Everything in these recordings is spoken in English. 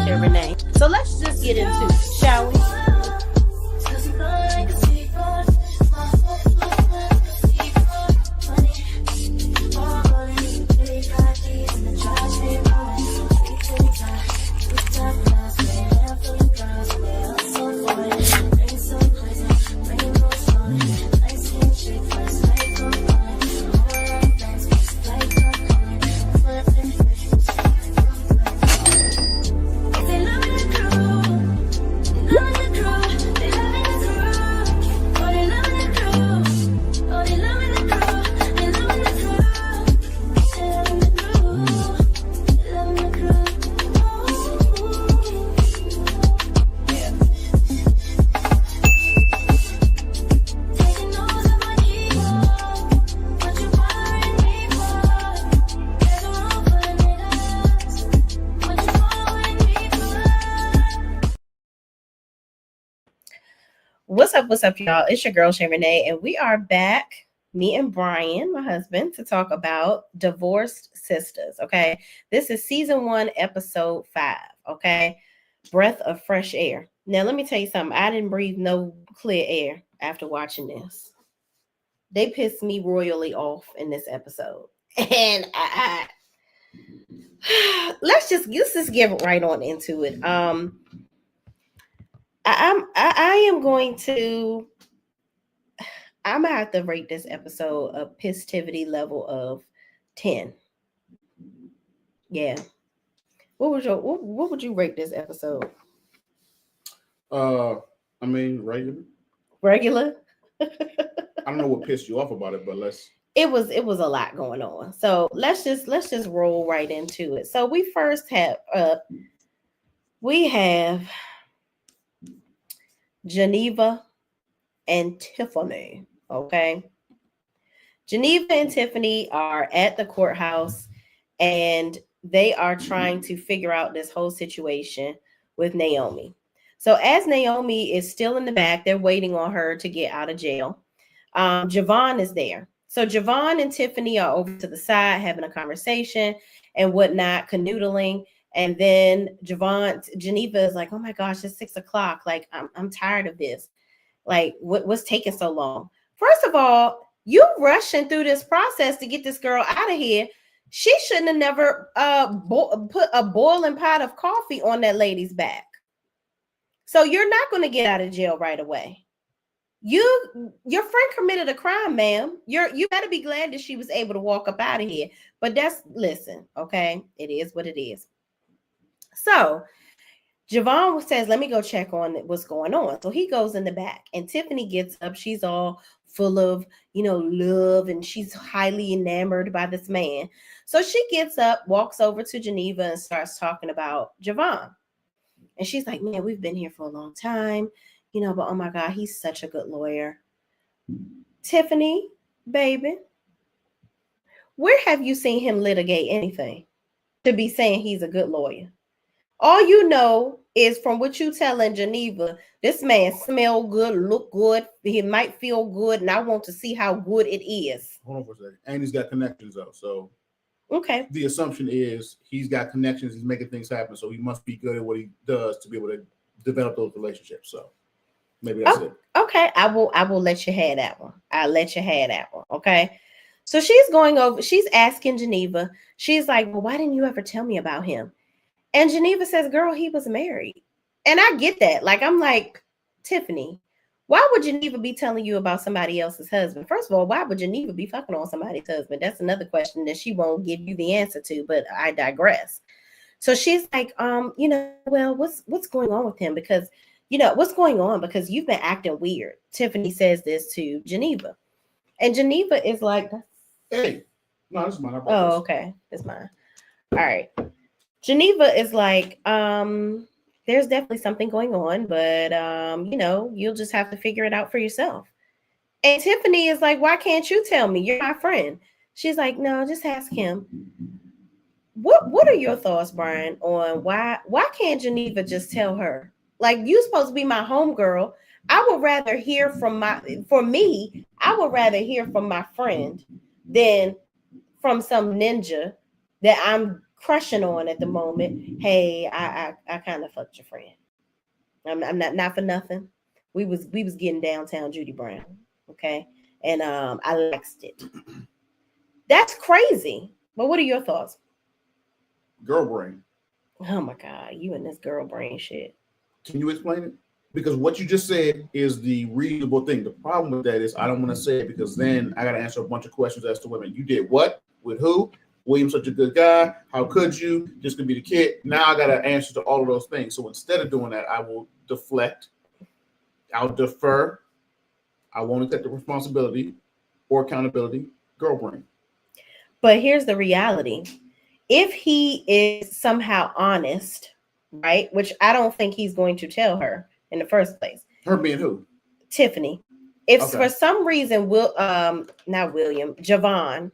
Shay Renee. So let's just get into it, shall we? What's up, y'all? It's your girl, Shay Renee, and we are back, me and Brian, my husband, to talk about Divorced Sisters, okay? This is season 1, episode 5, okay? Breath of Fresh Air. Now, let me tell you something. I didn't breathe no clear air after watching this. They pissed me royally off in this episode. And let's just get right on into it. I'm gonna have to rate this episode a pistivity level of 10. Yeah. What would you rate this episode? I mean, regular. Regular? I don't know what pissed you off about it, but it was a lot going on. So let's just roll right into it. So we first have Geneva and Tiffany. Okay. Geneva and Tiffany are at the courthouse and they are trying to figure out this whole situation with Naomi. So as Naomi is still in the back, they're waiting on her to get out of jail. Javon is there. So Javon and Tiffany are over to the side having a conversation and whatnot, canoodling. And then Geneva is like, oh my gosh, it's 6 o'clock. Like, I'm tired of this. Like, what's taking so long? First of all, you rushing through this process to get this girl out of here. She shouldn't have never put a boiling pot of coffee on that lady's back. So you're not going to get out of jail right away. Your friend committed a crime, ma'am. You better be glad that she was able to walk up out of here. But listen, okay, it is what it is. So Javon says, let me go check on what's going on. So he goes in the back and Tiffany gets up. She's all full of, love, and she's highly enamored by this man. So she gets up, walks over to Geneva and starts talking about Javon. And she's like, man, we've been here for a long time, but oh my God, he's such a good lawyer. Tiffany, baby, where have you seen him litigate anything to be saying he's a good lawyer? All you know is from what you telling Geneva, this man smell good, look good, he might feel good, and I want to see how good it is. Hold on for a second. And he's got connections though. So okay. The assumption is he's got connections, he's making things happen, so he must be good at what he does to be able to develop those relationships. So maybe that's it. Okay, I will let you have that one. I'll let you have that one. Okay. So she's asking Geneva, she's like, well, why didn't you ever tell me about him? And Geneva says, girl, he was married. And I get that. Like, I'm like, Tiffany, why would Geneva be telling you about somebody else's husband? First of all, why would Geneva be fucking on somebody's husband? That's another question that she won't give you the answer to, but I digress. So she's like, well, what's going on with him? Because, what's going on? Because you've been acting weird. Tiffany says this to Geneva. And Geneva is like, hey, no, this is mine. Oh, okay. It's mine. All right. Geneva is like, there's definitely something going on, but, you'll just have to figure it out for yourself. And Tiffany is like, why can't you tell me? You're my friend. She's like, no, just ask him. What are your thoughts, Brian, on why can't Geneva just tell her? Like, you're supposed to be my homegirl. I would rather hear from I would rather hear from my friend than from some ninja that I'm crushing on at the moment. Hey, I kind of fucked your friend. I'm not for nothing. We was getting downtown Judy Brown, okay, and I liked it. That's crazy. But what are your thoughts? Girl brain. Oh my God, you and this girl brain shit. Can you explain it? Because what you just said is the reasonable thing. The problem with that is I don't want to say it because then I got to answer a bunch of questions as to women. You did what? With who? William's such a good guy. How could you? Just gonna be the kid. Now I got to answer to all of those things. So instead of doing that, I will deflect. I'll defer. I won't take the responsibility or accountability. Girl brain. But here's the reality. If he is somehow honest, right, which I don't think he's going to tell her in the first place. Her being who? Tiffany. If for some reason not William, Javon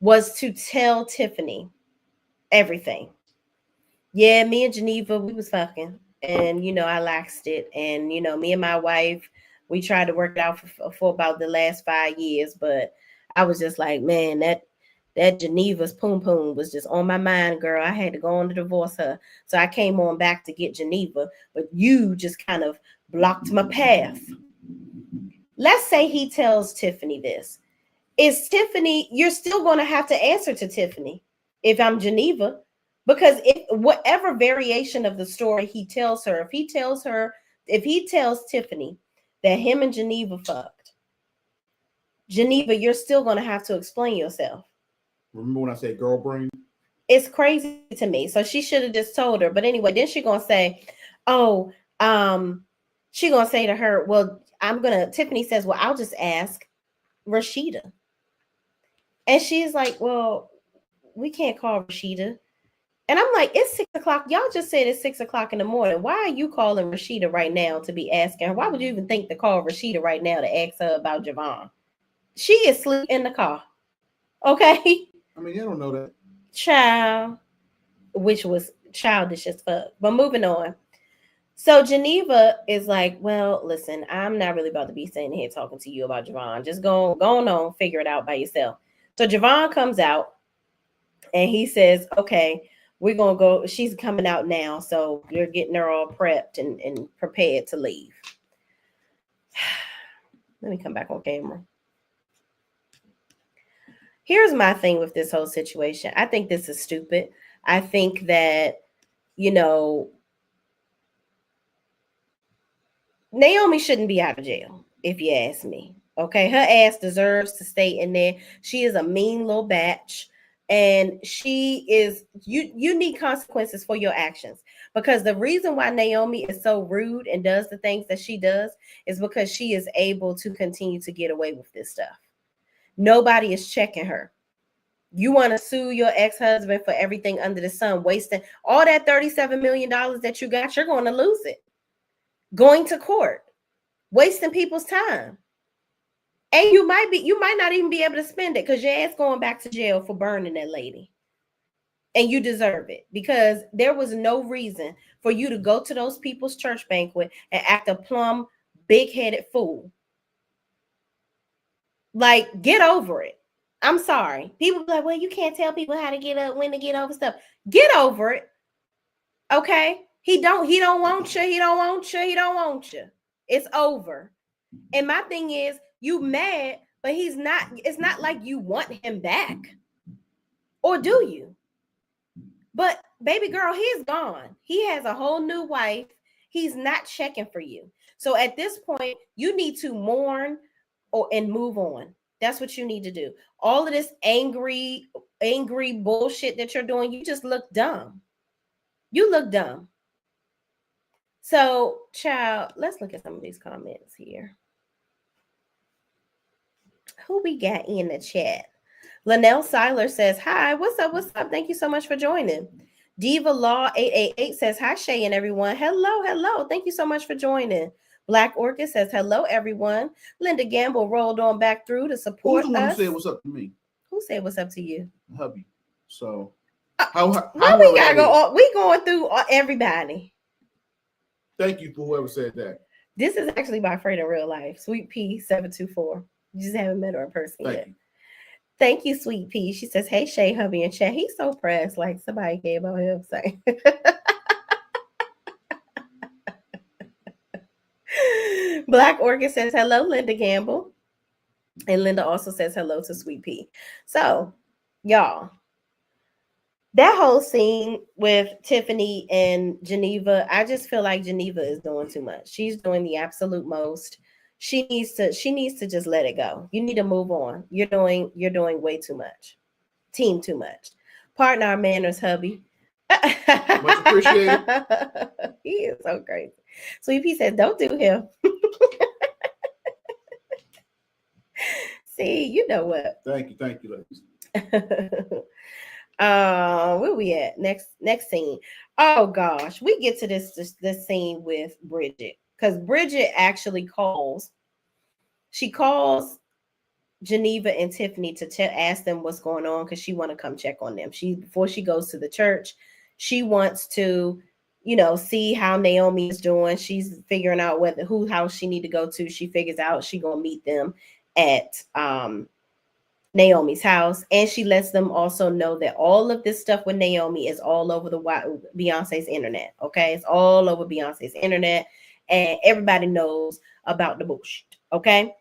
was to tell Tiffany everything. Yeah, me and Geneva, we was fucking. And, I laxed it. And, me and my wife, we tried to work it out for about the last 5 years. But I was just like, man, that Geneva's poom poom was just on my mind, girl. I had to go on to divorce her. So I came on back to get Geneva. But you just kind of blocked my path. Let's say he tells Tiffany this. Is Tiffany, you're still going to have to answer to Tiffany if I'm Geneva. Because if whatever variation of the story he tells her, if he tells Tiffany that him and Geneva fucked, Geneva, you're still going to have to explain yourself. Remember when I said girl brain? It's crazy to me. So she should have just told her. But anyway, then she's going to say, she's going to say to her, well, Tiffany says, well, I'll just ask Rashida. And she's like, well, we can't call Rashida. And I'm like, it's 6 o'clock. Y'all just said it's 6 o'clock in the morning. Why are you calling Rashida right now to be asking her? Why would you even think to call Rashida right now to ask her about Javon? She is asleep in the car. Okay? I mean, you don't know that. Child, which was childish as fuck. But moving on. So Geneva is like, well, listen, I'm not really about to be sitting here talking to you about Javon. Just go on, figure it out by yourself. So Javon comes out and he says, okay, we're going to go. She's coming out now. So you're getting her all prepped and prepared to leave. Let me come back on camera. Here's my thing with this whole situation. I think this is stupid. I think that, Naomi shouldn't be out of jail, if you ask me. Okay, her ass deserves to stay in there. She is a mean little batch. And she is, you need consequences for your actions. Because the reason why Naomi is so rude and does the things that she does is because she is able to continue to get away with this stuff. Nobody is checking her. You want to sue your ex-husband for everything under the sun, wasting all that $37 million that you got, you're going to lose it. Going to court, wasting people's time. And you might not even be able to spend it because your ass going back to jail for burning that lady. And you deserve it because there was no reason for you to go to those people's church banquet and act a plumb, big-headed fool. Like, get over it. I'm sorry. People be like, well, you can't tell people how to get up, when to get over stuff. Get over it. Okay? He don't want you. He don't want you. He don't want you. It's over. And my thing is, you mad, but it's not like you want him back. Or do you? But baby girl, he's gone. He has a whole new wife. He's not checking for you. So at this point, you need to mourn and move on. That's what you need to do. All of this angry bullshit that you're doing, you just look dumb. You look dumb. So, child, let's look at some of these comments here. Who we got in the chat? Linnell Seiler says, hi, what's up? What's up? Thank you so much for joining. Diva Law 888 says, hi, Shay and everyone. Hello. Thank you so much for joining. Black Orchid says, hello, everyone. Linda Gamble rolled on back through to support Who's the one us. who said what's up to me? Who said what's up to you? Hubby. So, how we gotta go? We going through everybody. Thank you for whoever said that. This is actually my friend in real life, Sweet P 724. You just haven't met her in person yet. Thank you, Sweet Pea. She says, hey, Shay, hubby, and chat. He's so pressed. Like somebody gave on him. Say. Black Orchid says, hello, Linda Gamble. And Linda also says hello to Sweet Pea. So, y'all, that whole scene with Tiffany and Geneva, I just feel like Geneva is doing too much. She's doing the absolute most. She needs to just let it go. You need to move on. You're doing way too much. Team too much. Pardon our manners, hubby. Much appreciated. He is so crazy. Sweet Pea said, don't do him. See, you know what? Thank you, ladies. Where we at? Next scene. Oh gosh, we get to this scene with Bridget, because Bridget actually calls. She calls Geneva and Tiffany to ask them what's going on, because she want to come check on them. Before she goes to the church, she wants to, see how Naomi is doing. She's figuring out whose house she need to go to. She figures out she gonna meet them at Naomi's house, and she lets them also know that all of this stuff with Naomi is all over the Beyonce's internet. Okay, it's all over Beyonce's internet, and everybody knows about the bullshit. Okay,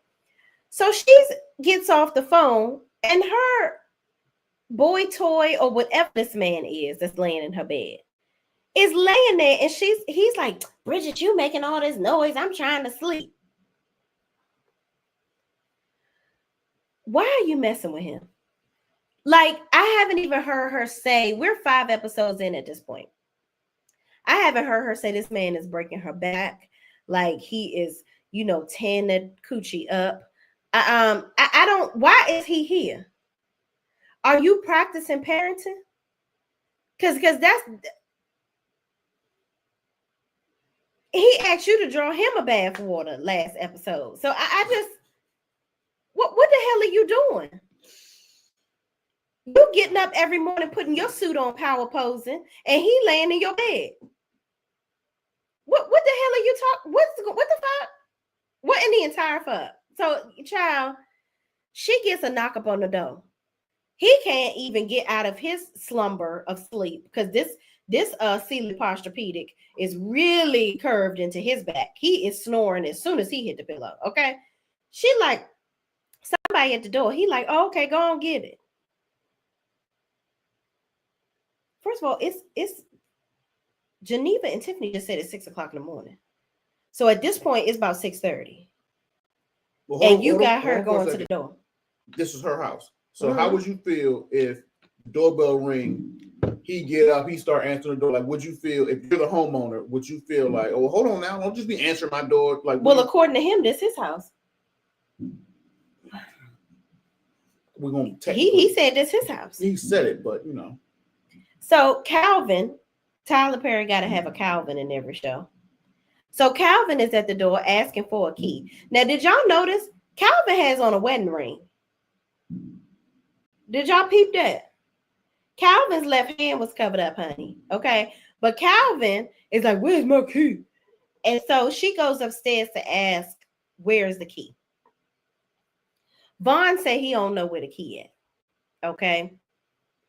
so she gets off the phone, and her boy toy or whatever this man is that's laying in her bed is laying there, and he's like, Bridget, you making all this noise? I'm trying to sleep. Why are you messing with him? Like, I haven't even heard her say, we're 5 episodes in at this point. I haven't heard her say this man is breaking her back. Like, he is, tearing that coochie up. I don't, why is he here? Are you practicing parenting? Because that's, he asked you to draw him a bath water last episode. So I just, what the hell are you doing? You getting up every morning, putting your suit on, power posing, and he laying in your bed. What the hell are you talking? What the fuck? What in the entire fuck? So, child, she gets a knock up on the door. He can't even get out of his slumber of sleep, because this Sealy Posturepedic is really curved into his back. He is snoring as soon as he hit the pillow. Okay, she like, somebody at the door. He like, oh, okay, go on, get it. First of all, it's Geneva and Tiffany just said it's 6 o'clock in the morning. So at this point, it's about 6:30. Well, and you got her going to the door. This is her house. So how would you feel if the doorbell ring, he get up, he start answering the door? Like, would you feel, if you're the homeowner, would you feel like, oh, hold on now, don't just be answering my door? Like, well, according to him, this is his house. We're gonna take. He said this is his house. He said it, but So Calvin, Tyler Perry got to have a Calvin in every show. So Calvin is at the door asking for a key. Now, did y'all notice Calvin has on a wedding ring? Did y'all peep that? Calvin's left hand was covered up, honey. Okay. But Calvin is like, where's my key? And so she goes upstairs to ask, where's the key? Vaughn said he don't know where the key at. Okay.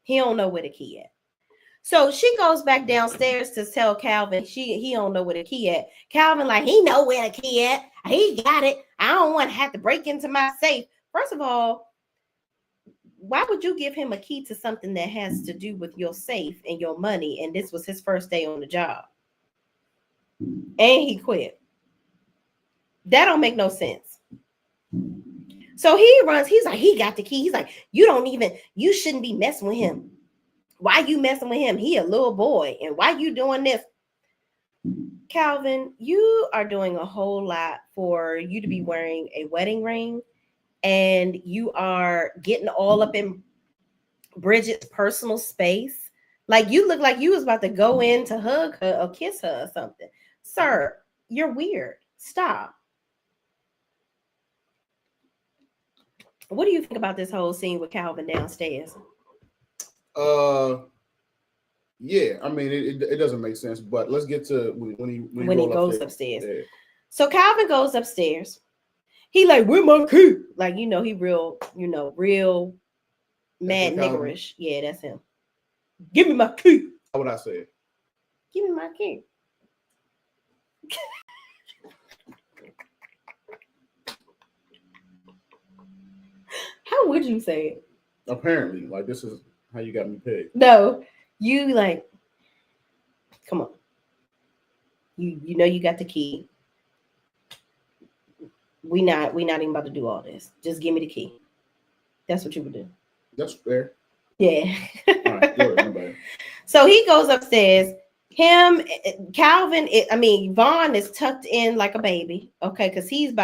He don't know where the key at. So she goes back downstairs to tell Calvin he don't know where the key at. Calvin like, he know where the key at. He got it. I don't want to have to break into my safe. First of all, why would you give him a key to something that has to do with your safe and your money? And this was his first day on the job. And he quit. That don't make no sense. So he runs. He's like, he got the key. He's like, you shouldn't be messing with him. Why you messing with him? He a little boy. And why you doing this? Calvin, you are doing a whole lot for you to be wearing a wedding ring. And you are getting all up in Bridget's personal space. Like, you look like you was about to go in to hug her or kiss her or something. Sir, you're weird. Stop. What do you think about this whole scene with Calvin downstairs? Yeah, I mean, it doesn't make sense, but let's get to when he goes upstairs. Yeah. So Calvin goes upstairs. He like, where my key? Like, he real Mad niggerish. Yeah, that's him. Give me my key. What I said. Give me my key. How would you say it? Apparently, like this is how you got me paid. No, you like, come on. You know you got the key. We not even about to do all this. Just give me the key. That's what you would do. That's fair. Yeah. All right, good. So he goes upstairs. Vaughn is tucked in like a baby, okay, because he's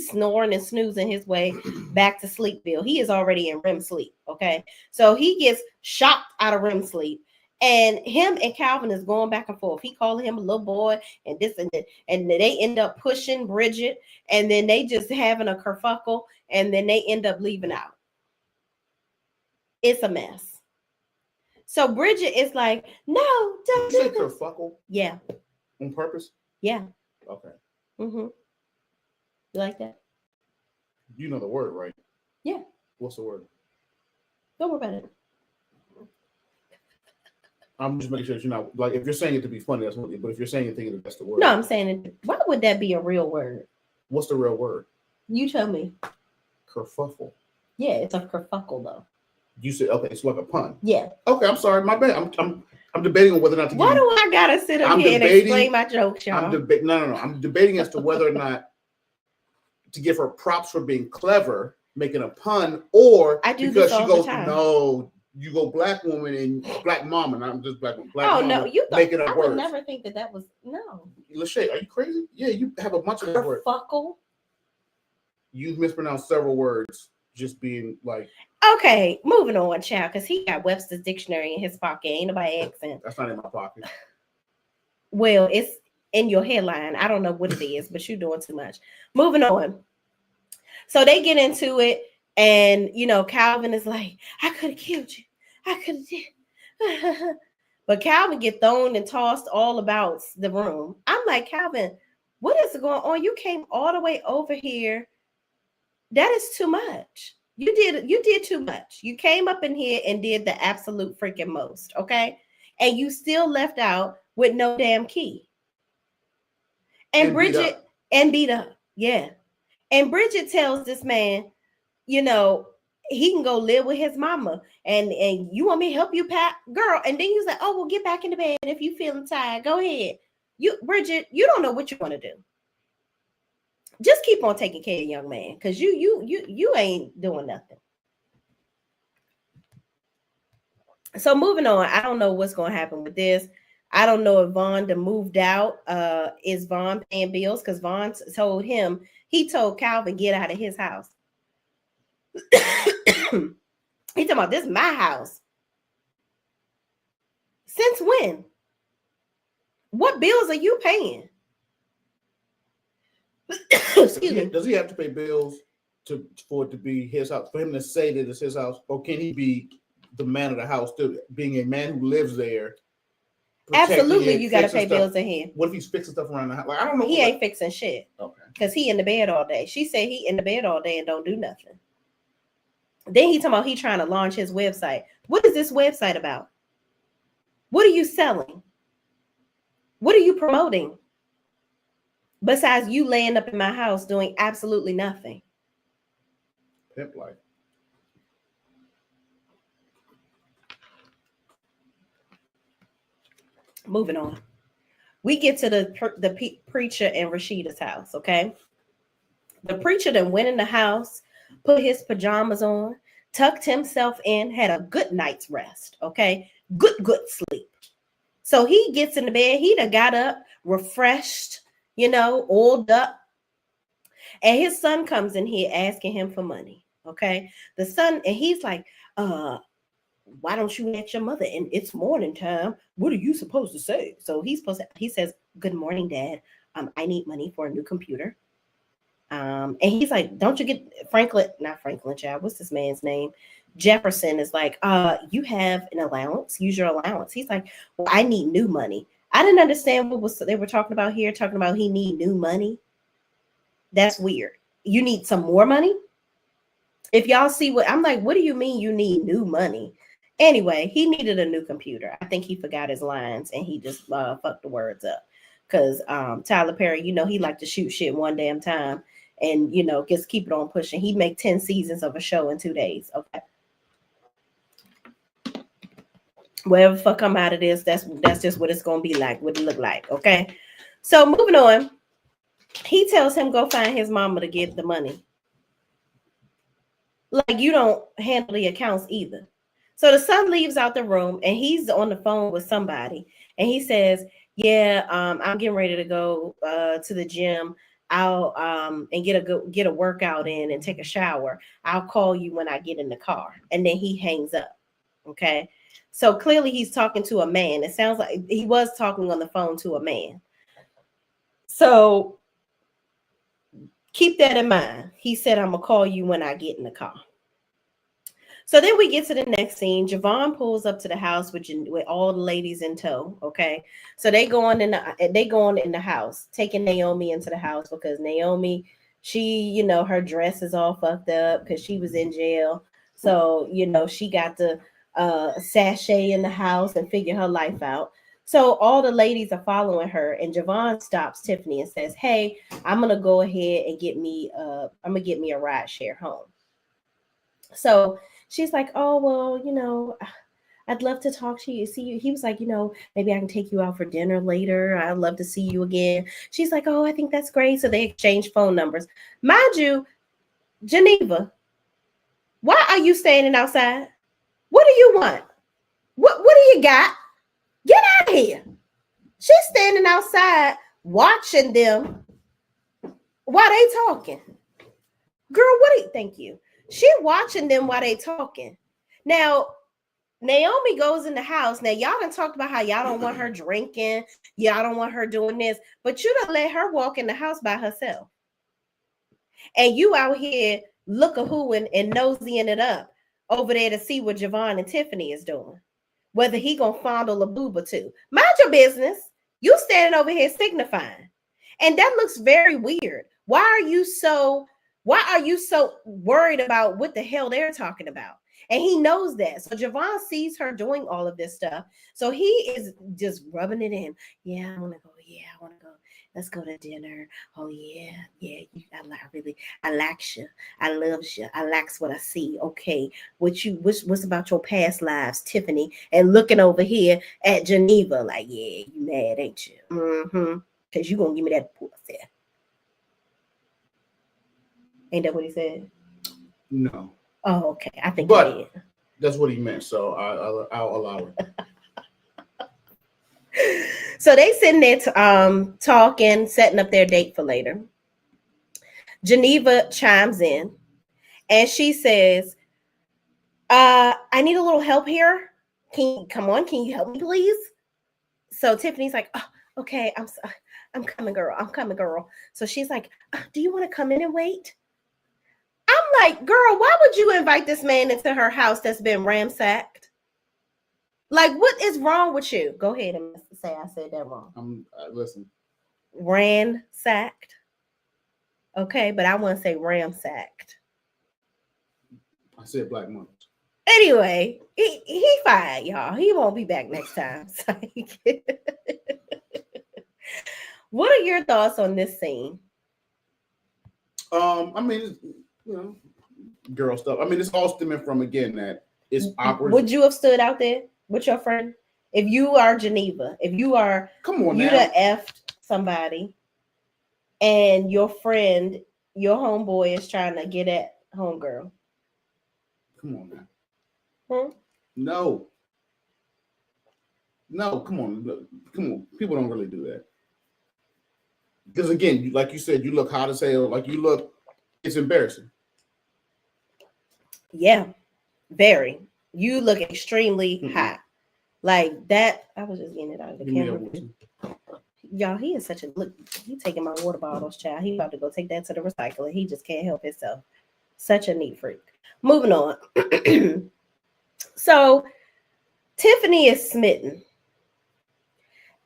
snoring and snoozing his way back to Sleepville. He is already in REM sleep, okay, so he gets shocked out of REM sleep, and him and Calvin is going back and forth. He calling him a little boy and this and that, and they end up pushing Bridget, and then they just having a kerfuffle, and then they end up leaving out. It's a mess. So Bridget is like, no, don't do this. Kerfuffle? Yeah. On purpose? Yeah. Okay. Mm-hmm. You like that? You know the word, right? Yeah. What's the word? Don't worry about it. I'm just making sure that you're not, like, if you're saying it to be funny, that's one thing, but if you're saying it thinking that that's the word. No, I'm saying it. Why would that be a real word? What's the real word? You tell me. Kerfuffle. Yeah, it's a kerfuffle though. You said, okay, it's like a pun. Yeah. Okay, I'm sorry, my bad. I'm debating on whether or not to. Why do I gotta sit up here and explain my jokes, y'all? No. I'm debating as to whether or not to give her props for being clever, making a pun, or I do because this all she goes, the time. no, you go black woman and black mama, not just black woman. Black mama, no, you making up I words. would never think that was no. Lachey, are you crazy? Yeah, you have a bunch of words. Kerfuckle. You mispronounced several words, just being like. Okay, moving on, child, because he got Webster's dictionary in his pocket. Ain't nobody asking. That's not in my pocket. Well, it's in your headline. I don't know what it is, but you're doing too much. Moving on. So they get into it, and Calvin is like, I could have killed you. I could have did. But Calvin get thrown and tossed all about the room. I'm like, Calvin, what is going on? You came all the way over here. That is too much. You did too much. You came up in here and did the absolute freaking most, okay? And you still left out with no damn key. And Bridget beat up. Yeah. And Bridget tells this man, he can go live with his mama. And you want me to help you, Pat? Girl. And then he's like, oh, well, get back in the bed if you feeling tired. Go ahead. Bridget, you don't know what you want to do. Just keep on taking care of young man, because you ain't doing nothing. So moving on, I don't know what's going to happen with this. I don't know if Vaughn moved out. Is Vaughn paying bills? Because Vaughn told Calvin, get out of his house. He talking about, this is my house. Since when? What bills are you paying? Excuse me. Does he have to pay bills for it to be his house? For him to say that it's his house, or can he be the man of the house, being a man who lives there? Absolutely, you got to pay bills in here. What if he's fixing stuff around the house? Like, I don't know. He ain't fixing shit. Okay. Because he in the bed all day. She said he in the bed all day and don't do nothing. Then he talking about he trying to launch his website. What is this website about? What are you selling? What are you promoting? Besides you laying up in my house doing absolutely nothing. Pimp life. Moving on. We get to the preacher in Rashida's house, okay? The preacher then went in the house, put his pajamas on, tucked himself in, had a good night's rest, okay? Good sleep. So he gets in the bed. He done got up, refreshed, oiled up. And his son comes in here asking him for money, okay? The son, and he's like, why don't you ask your mother? And it's morning time. What are you supposed to say? So he says, good morning, Dad. I need money for a new computer. And he's like, don't you get not Franklin, child. What's this man's name? Jefferson is like, you have an allowance, use your allowance. He's like, well, I need new money. I didn't understand what they were talking about here, talking about he need new money. That's weird. You need some more money? If y'all see what I'm like, what do you mean you need new money? Anyway, he needed a new computer. I think he forgot his lines and he just fucked the words up. Because Tyler Perry, he liked to shoot shit one damn time and, just keep it on pushing. He'd make 10 seasons of a show in 2 days. Okay. Whatever fuck come out of this, that's just what it's going to be like, what it look like. Okay. So moving on, he tells him go find his mama to get the money. Like, you don't handle the accounts either. So the son leaves out the room and he's on the phone with somebody. And he says, yeah, I'm getting ready to go to the gym. I'll and get a workout in and take a shower. I'll call you when I get in the car. And then he hangs up. Okay. So clearly he's talking to a man. It sounds like he was talking on the phone to a man. So keep that in mind. He said, I'm going to call you when I get in the car. So then we get to the next scene. Javon pulls up to the house with all the ladies in tow. Okay. So they go on in the house, taking Naomi into the house because Naomi, she, her dress is all fucked up because she was in jail. So, she got to sashay in the house and figure her life out. So all the ladies are following her, and Javon stops Tiffany and says, hey, I'm going to go ahead and get me a ride share home. So she's like, oh, well, I'd love to talk to you. See you. He was like, maybe I can take you out for dinner later. I'd love to see you again. She's like, oh, I think that's great. So they exchange phone numbers. Mind you, Geneva, why are you standing outside? What do you want? What do you got? Get out of here. She's standing outside watching them while they talking. Girl, thank you. She watching them while they talking. Now, Naomi goes in the house. Now, y'all done talked about how y'all don't want her drinking. Y'all don't want her doing this. But you don't let her walk in the house by herself. And you out here look-a-hooing and nosying it up over there to see what Javon and Tiffany is doing. Whether he gonna fondle a boob or two. Mind your business. You standing over here signifying. And that looks very weird. Why are you so worried about what the hell they're talking about? And he knows that. So Javon sees her doing all of this stuff. So he is just rubbing it in. Yeah, I want to go. Yeah, I want to go. Let's go to dinner. Oh, yeah. Yeah, I like you. I love you. I likes what I see. Okay. What's about your past lives, Tiffany? And looking over here at Geneva like, yeah, you mad, ain't you? Mm-hmm. Because you going to give me that pussy. Ain't that what he said? No. Oh, okay. I think but he did. That's what he meant. So I'll allow it. So they sitting there talking, setting up their date for later. Geneva chimes in and she says, I need a little help here. Can you help me, please? So Tiffany's like, oh, okay, I'm coming, girl. So she's like, do you want to come in and wait? I'm like, girl, why would you invite this man into her house that's been ransacked? Like, what is wrong with you? Go ahead and say I said that wrong. Listen. Ransacked. Okay, but I want to say ransacked. I said black mothers. Anyway, he fine, y'all. He won't be back next time. What are your thoughts on this scene? I mean, girl stuff. I mean, it's all stemming from, again, that it's awkward. Would you have stood out there with your friend? If you are Geneva, if you are, come on, you'd have effed somebody and your friend, your homeboy is trying to get at homegirl. Come on now. No, come on. People don't really do that. Because again, like you said, you look hot as hell. Like you look, it's embarrassing. Yeah, very. You look extremely hot. Like that. I was just getting it out of the camera. Y'all, he is such a look. He taking my water bottles, child. He about to go take that to the recycler. He just can't help himself. Such a neat freak. Moving on. So Tiffany is smitten.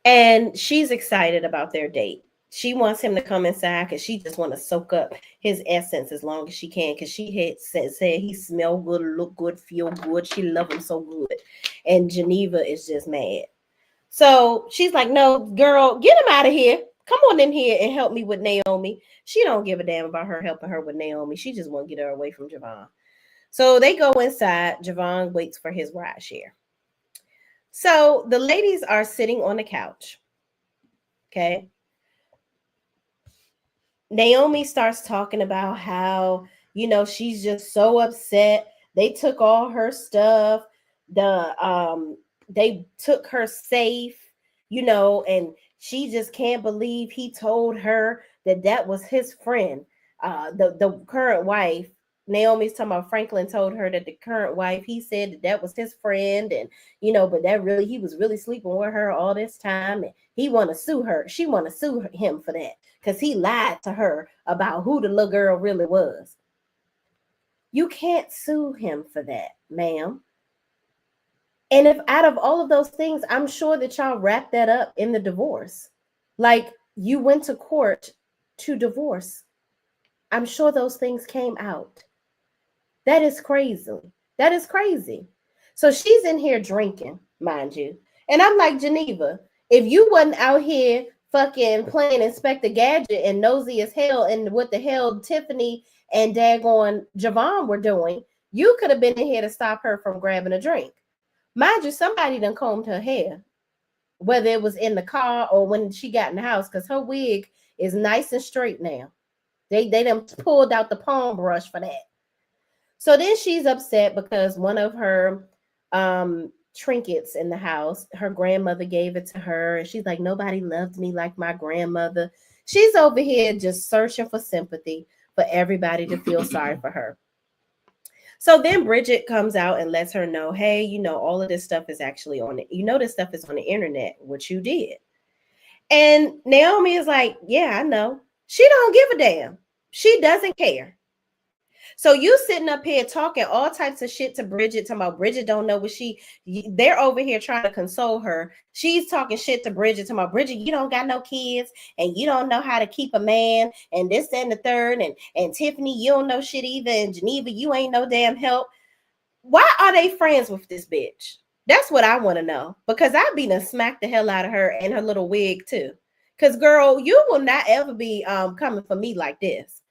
And she's excited about their date. she wants him to come inside because she just want to soak up his essence as long as she can, because she had said he smell good, look good, feel good. She love him so good. And Geneva is just mad. So she's like, no, girl, get him out of here. Come on in here and help me with Naomi. She don't give a damn about her helping her with Naomi. She just want to get her away from Javon. So they go inside. Javon waits for his ride share. So the ladies are sitting on the couch. Okay. Naomi starts talking about how, she's just so upset. They took all her stuff. They took her safe, and she just can't believe he told her that was his friend. The current wife, Naomi's talking about Franklin told her that the current wife, he said that was his friend, and but he was really sleeping with her all this time, and he want to sue her. She want to sue him for that because he lied to her about who the little girl really was. You can't sue him for that, ma'am. And if out of all of those things, I'm sure that y'all wrapped that up in the divorce. Like, you went to court to divorce. I'm sure those things came out. That is crazy. That is crazy. So she's in here drinking, mind you. And I'm like, Geneva, if you wasn't out here fucking playing Inspector Gadget and nosy as hell and what the hell Tiffany and daggone Javon were doing, you could have been in here to stop her from grabbing a drink. Mind you, somebody done combed her hair, whether it was in the car or when she got in the house, because her wig is nice and straight now. They done pulled out the palm brush for that. So then she's upset because one of her trinkets in the house, her grandmother gave it to her. And she's like, nobody loved me like my grandmother. She's over here just searching for sympathy for everybody to feel sorry for her. So then Bridget comes out and lets her know, hey, all of this stuff is actually on it. This stuff is on the internet, which you did. And Naomi is like, yeah, I know. She don't give a damn. She doesn't care. So you sitting up here talking all types of shit to Bridget, talking about Bridget don't know what they're over here trying to console her. She's talking shit to Bridget, talking about Bridget, you don't got no kids and you don't know how to keep a man and this, that, and the third. And Tiffany, you don't know shit either. And Geneva, you ain't no damn help. Why are they friends with this bitch? That's what I want to know, because I'd be to smack the hell out of her and her little wig too. Because girl, you will not ever be coming for me like this.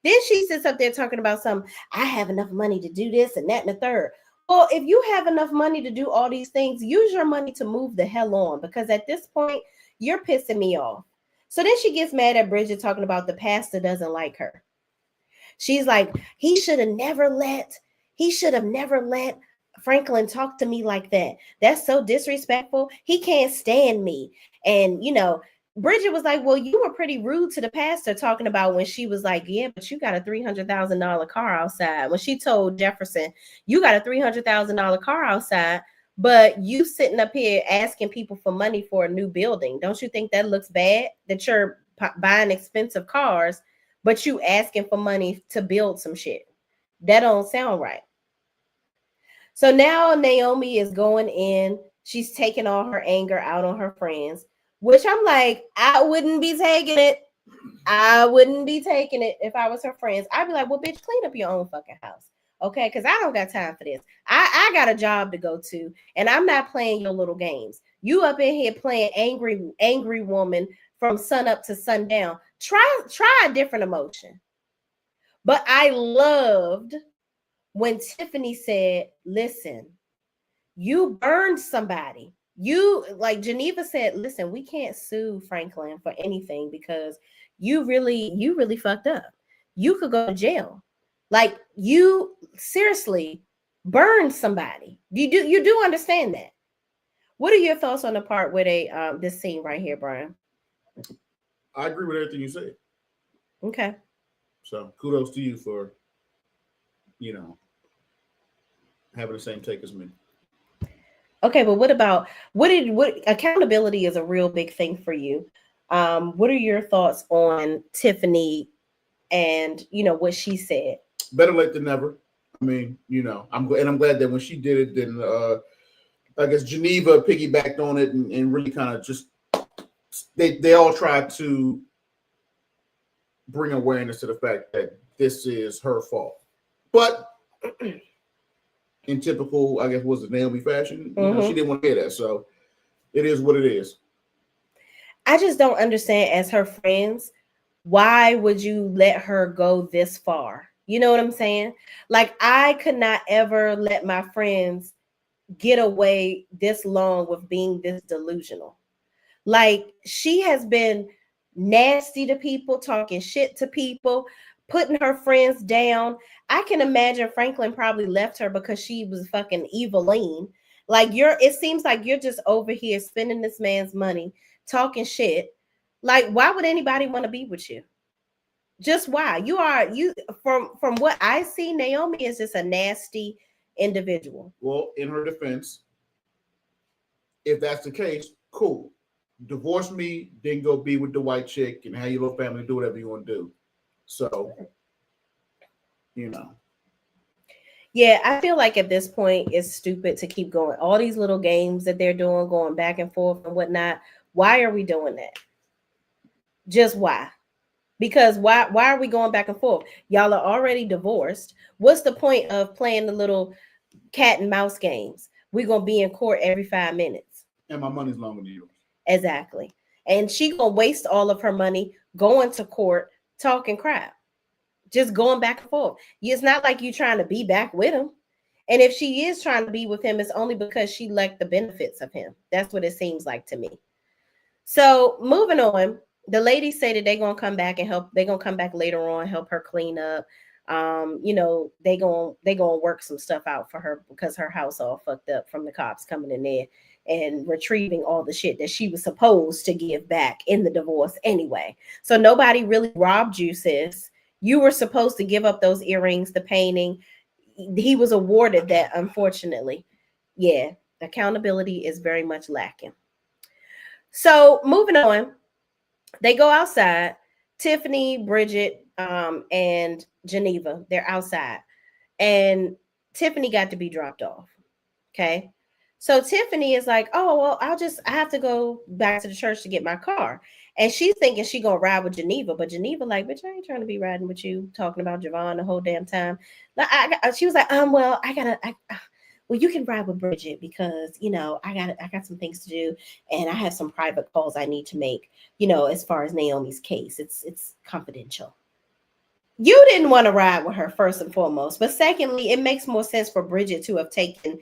Then she sits up there talking about I have enough money to do this and that and the third. Well, if you have enough money to do all these things, use your money to move the hell on, because at this point, you're pissing me off. So then she gets mad at Bridget talking about the pastor doesn't like her. She's like, he should have never let Franklin talk to me like that. That's so disrespectful. He can't stand me. And, Bridget was like, well, you were pretty rude to the pastor talking about when she was like, yeah, but you got a $300,000 car outside. When she told Jefferson, you got a $300,000 car outside, but you sitting up here asking people for money for a new building. Don't you think that looks bad that you're buying expensive cars, but you asking for money to build some shit? That don't sound right. So now Naomi is going in. She's taking all her anger out on her friends, which I'm like, I wouldn't be taking it. I wouldn't be taking it if I was her friends. I'd be like, well, bitch, clean up your own fucking house. Okay, because I don't got time for this. I got a job to go to, and I'm not playing your little games. You up in here playing angry woman from sun up to sundown. Try a different emotion. But I loved when Tiffany said, listen, you burned somebody. You, like Geneva said, listen, we can't sue Franklin for anything because you really fucked up. You could go to jail. Like, you seriously burned somebody. You do understand that. What are your thoughts on the part where they this scene right here, Brian? I agree with everything you said. Okay. So kudos to you for, having the same take as me. Okay, but what accountability is a real big thing for you. What are your thoughts on Tiffany and what she said? Better late than never. I mean, I'm glad that when she did it, then I guess Geneva piggybacked on it and really kind of just they all tried to bring awareness to the fact that this is her fault. But in typical, I guess, was it Naomi fashion, you know, she didn't want to hear that. So it is what it is. I just don't understand, as her friends, why would you let her go this far? You know what I'm saying? Like, I could not ever let my friends get away this long with being this delusional. Like, she has been nasty to people, talking shit to people, putting her friends down. I can imagine Franklin probably left her because she was fucking Eveline. Like, it seems like you're just over here spending this man's money, talking shit. Like, why would anybody want to be with you? Just why? You from what I see, Naomi is just a nasty individual. Well, in her defense, if that's the case, cool. Divorce me, then go be with the white chick and have your little family, do whatever you want to do. So, you know. Yeah, I feel like at this point it's stupid to keep going. All these little games that they're doing, going back and forth and whatnot. Why are we doing that? Just why? Because why are we going back and forth? Y'all are already divorced. What's the point of playing the little cat and mouse games? We're gonna be in court every 5 minutes. And my money's longer than yours. Exactly. And she gonna waste all of her money going to court talking crap. Just going back and forth. It's not like you trying to be back with him. And if she is trying to be with him, it's only because she liked the benefits of him. That's what it seems like to me. So moving on, the ladies say that they're gonna come back and help. They're gonna come back later on, help her clean up. You know, they gonna work some stuff out for her because her house all fucked up from the cops coming in there and retrieving all the shit that she was supposed to give back in the divorce anyway. So nobody really robbed you, sis. You were supposed to give up those earrings, the painting. He was awarded that, unfortunately. Yeah, accountability is very much lacking. So moving on, they go outside. Tiffany, Bridget, and Geneva, they're outside. And Tiffany got to be dropped off. Okay. So Tiffany is like, oh, well, I have to go back to the church to get my car. And she's thinking she gonna ride with Geneva, but Geneva like, bitch, I ain't trying to be riding with you, talking about Javon the whole damn time. She was like, well, well, you can ride with Bridget because, you know, I got some things to do and I have some private calls I need to make, you know, as far as Naomi's case. It's confidential. You didn't want to ride with her, first and foremost. But secondly, it makes more sense for Bridget to have taken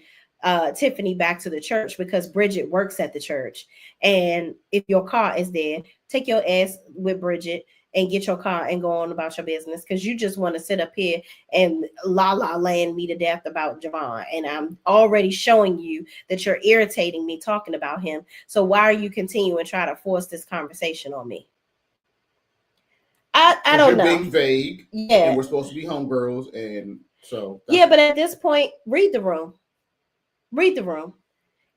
Tiffany back to the church because Bridget works at the church. And if your car is there, take your ass with Bridget and get your car and go on about your business, because you just want to sit up here and la land me to death about Javon. And I'm already showing you that you're irritating me talking about him. So why are you continuing to try to force this conversation on me? I don't know. Being vague. Yeah. And we're supposed to be homegirls. And so. Yeah, but at this point, read the room. Read the room.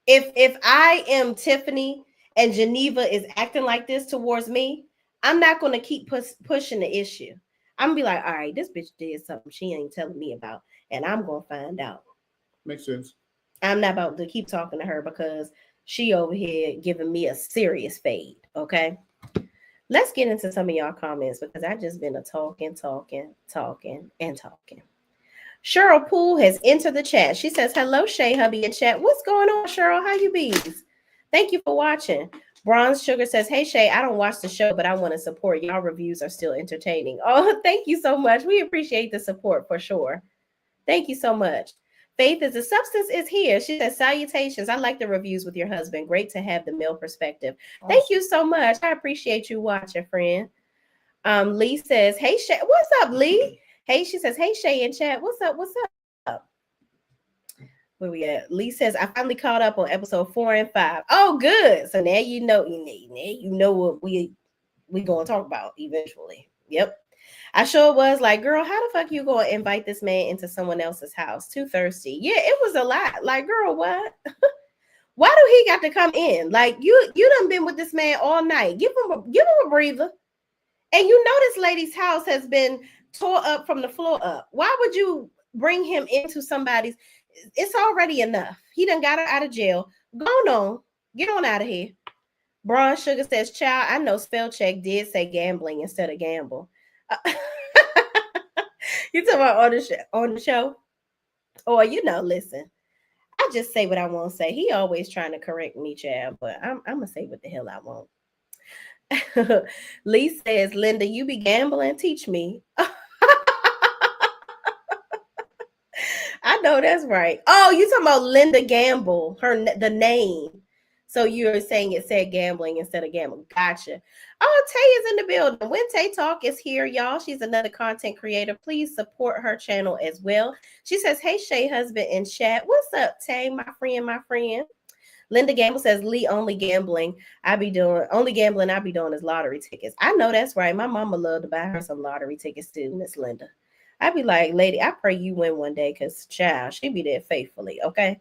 If I am Tiffany and Geneva is acting like this towards me, I'm not going to keep pushing the issue. I'm going to be like, all right, this bitch did something she ain't telling me about, and I'm going to find out. Makes sense. I'm not about to keep talking to her because she over here giving me a serious fade, okay? Let's get into some of y'all comments because I've just been talking. Cheryl Poole has entered the chat. She says, hello, Shay, hubby, in chat. What's going on, Cheryl? How you bees? Thank you for watching. Bronze Sugar says, hey, Shay, I don't watch the show, but I want to support. Y'all reviews are still entertaining. Oh, thank you so much. We appreciate the support for sure. Thank you so much. Faith is the substance is here. She says, salutations. I like the reviews with your husband. Great to have the male perspective. Awesome. Thank you so much. I appreciate you watching, friend. Lee says, hey, Shay. What's up, Lee? Hey, she says, hey, Shay in chat. What's up? Where we at? Lee says, I finally caught up on episode 4 and 5. Oh, good. So now you know what we going to talk about eventually. Yep. I sure was like, girl, how the fuck you going to invite this man into someone else's house? Too thirsty. Yeah, it was a lot. Like, girl, what? Why do he got to come in? Like, you done been with this man all night. Give him a breather. And you know this lady's house has been tore up from the floor up. Why would you bring him into somebody's? It's already enough. He done got her out of jail. Go on. Get on out of here. Bronze Sugar says, child, I know spell check did say gambling instead of gamble. You talking about on the show? Or listen. I just say what I want to say. He always trying to correct me, child, but I'm gonna say what the hell I want. Lee says, Linda, you be gambling. Teach me. I know that's right. Oh, you talking about Linda Gamble, the name. So you're saying it said gambling instead of gambling. Gotcha. Oh, Tay is in the building. When Tay Talk is here, y'all. She's another content creator. Please support her channel as well. She says, hey, Shay husband in chat. What's up, Tay, my friend, my friend? Linda Gamble says, Lee, only gambling I be doing is lottery tickets. I know that's right. My mama loved to buy her some lottery tickets too, Miss Linda. I'd be like, lady, I pray you win one day because, child, she be there faithfully, okay?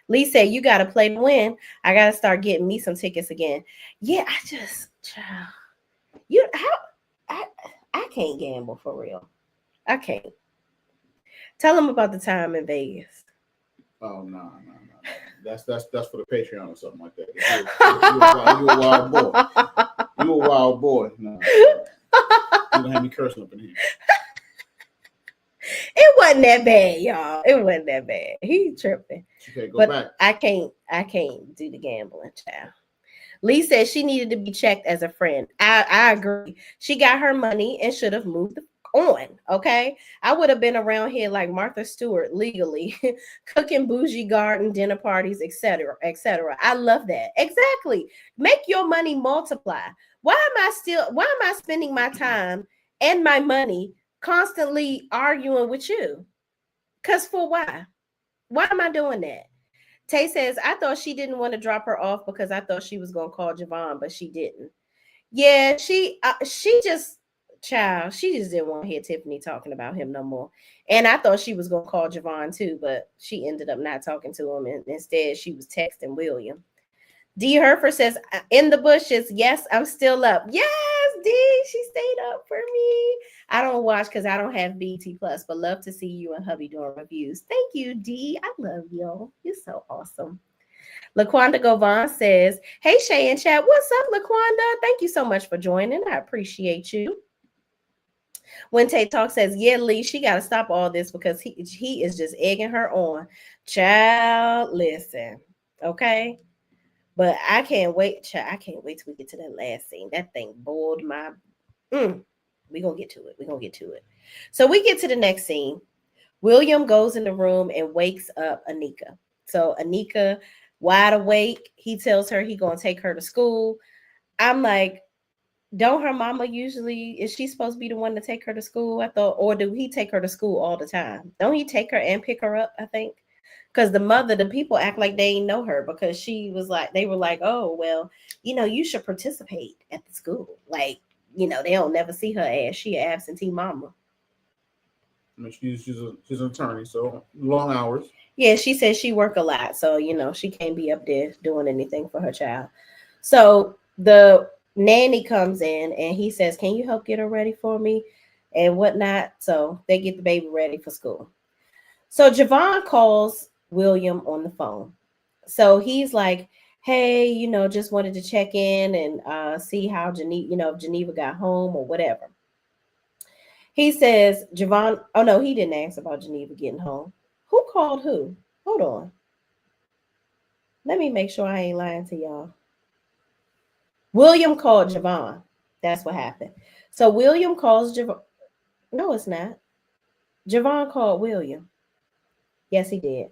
Lee said, you got to play to win. I got to start getting me some tickets again. Yeah, child, I can't gamble for real. I can't. Tell them about the time in Vegas. Oh, no. That's for the Patreon or something like that. You a wild boy. You a wild boy. No. You don't have me cursing up in here. It wasn't that bad, y'all. It wasn't that bad. He tripping. Okay, go back. I can't do the gambling, child. Lee said she needed to be checked as a friend. I agree. She got her money and should have moved on. Okay. I would have been around here like Martha Stewart legally, cooking bougie garden dinner parties, etc., etc. I love that. Exactly. Make your money multiply. Why am I spending my time and my money constantly arguing with you? Because for why? Why am I doing that? Tay says, I thought she didn't want to drop her off because I thought she was going to call Javon, but she didn't. Yeah, she just, child, she just didn't want to hear Tiffany talking about him no more. And I thought she was going to call Javon too, but she ended up not talking to him. And instead, she was texting William. D. Herfer says, in the bushes, yes, I'm still up. Yes, D, she stayed up for me. I don't watch because I don't have BT Plus, but love to see you and hubby doing reviews. Thank you, D. I love you. You're so awesome. LaQuanda Govan says, hey, Shay and chat. What's up, LaQuanda? Thank you so much for joining. I appreciate you. When Tay Talk says, yeah, Lee, she got to stop all this because he is just egging her on. Child, listen, okay? But I can't wait. I can't wait till we get to that last scene. That thing boiled my. We're going to get to it. So we get to the next scene. William goes in the room and wakes up Anika. So Anika, wide awake, he tells her he's going to take her to school. I'm like, don't her mama usually, is she supposed to be the one to take her to school? I thought, or do he take her to school all the time? Don't he take her and pick her up, I think? Because the people act like they ain't know her because they were like, oh, well, you should participate at the school. Like, they don't never see her as she an absentee mama. I mean, she's an attorney, so long hours. Yeah, she says she work a lot. So, she can't be up there doing anything for her child. So the nanny comes in and he says, can you help get her ready for me and whatnot? So they get the baby ready for school. So Javon calls William on the phone. So he's like, hey, just wanted to check in and see how Geneva got home or whatever. He says, Javon, oh no, he didn't ask about Geneva getting home. Who called who? Hold on. Let me make sure I ain't lying to y'all. William called Javon. That's what happened. So William calls Javon. No, it's not. Javon called William. Yes, he did.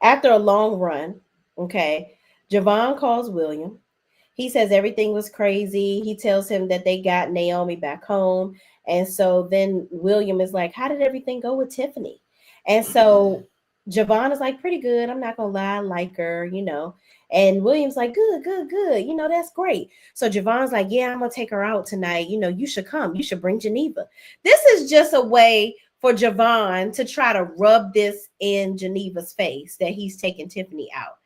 After a long run, okay, Javon calls William. He says everything was crazy. He tells him that they got Naomi back home. And so then William is like, how did everything go with Tiffany? And so Javon is like, pretty good. I'm not going to lie. I like her, And William's like, good. That's great. So Javon's like, yeah, I'm going to take her out tonight. You should come. You should bring Geneva. This is just a way for Javon to try to rub this in Geneva's face that he's taking Tiffany out.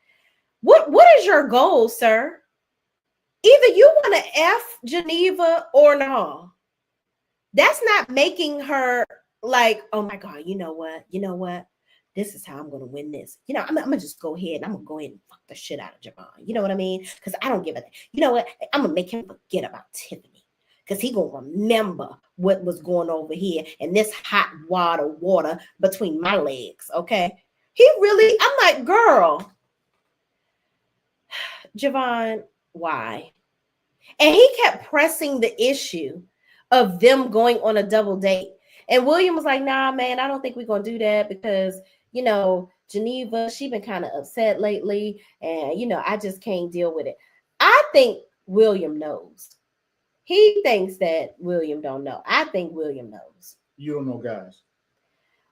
What is your goal, sir? Either you want to F Geneva or no. That's not making her like, oh my God, you know what? This is how I'm going to win this. I'm going to just go ahead and I'm going to go ahead and fuck the shit out of Javon. You know what I mean? Because I don't give a, you know what? I'm going to make him forget about Tiffany. because he gonna remember what was going over here and this hot water between my legs. Okay. He really, I'm like, girl, Javon, why? And he kept pressing the issue of them going on a double date. And William was like, nah, man, I don't think we're going to do that because, you know, Geneva, she been kind of upset lately. And, you know, I just can't deal with it. I think William knows. He thinks that William don't know. I think William knows. You don't know guys.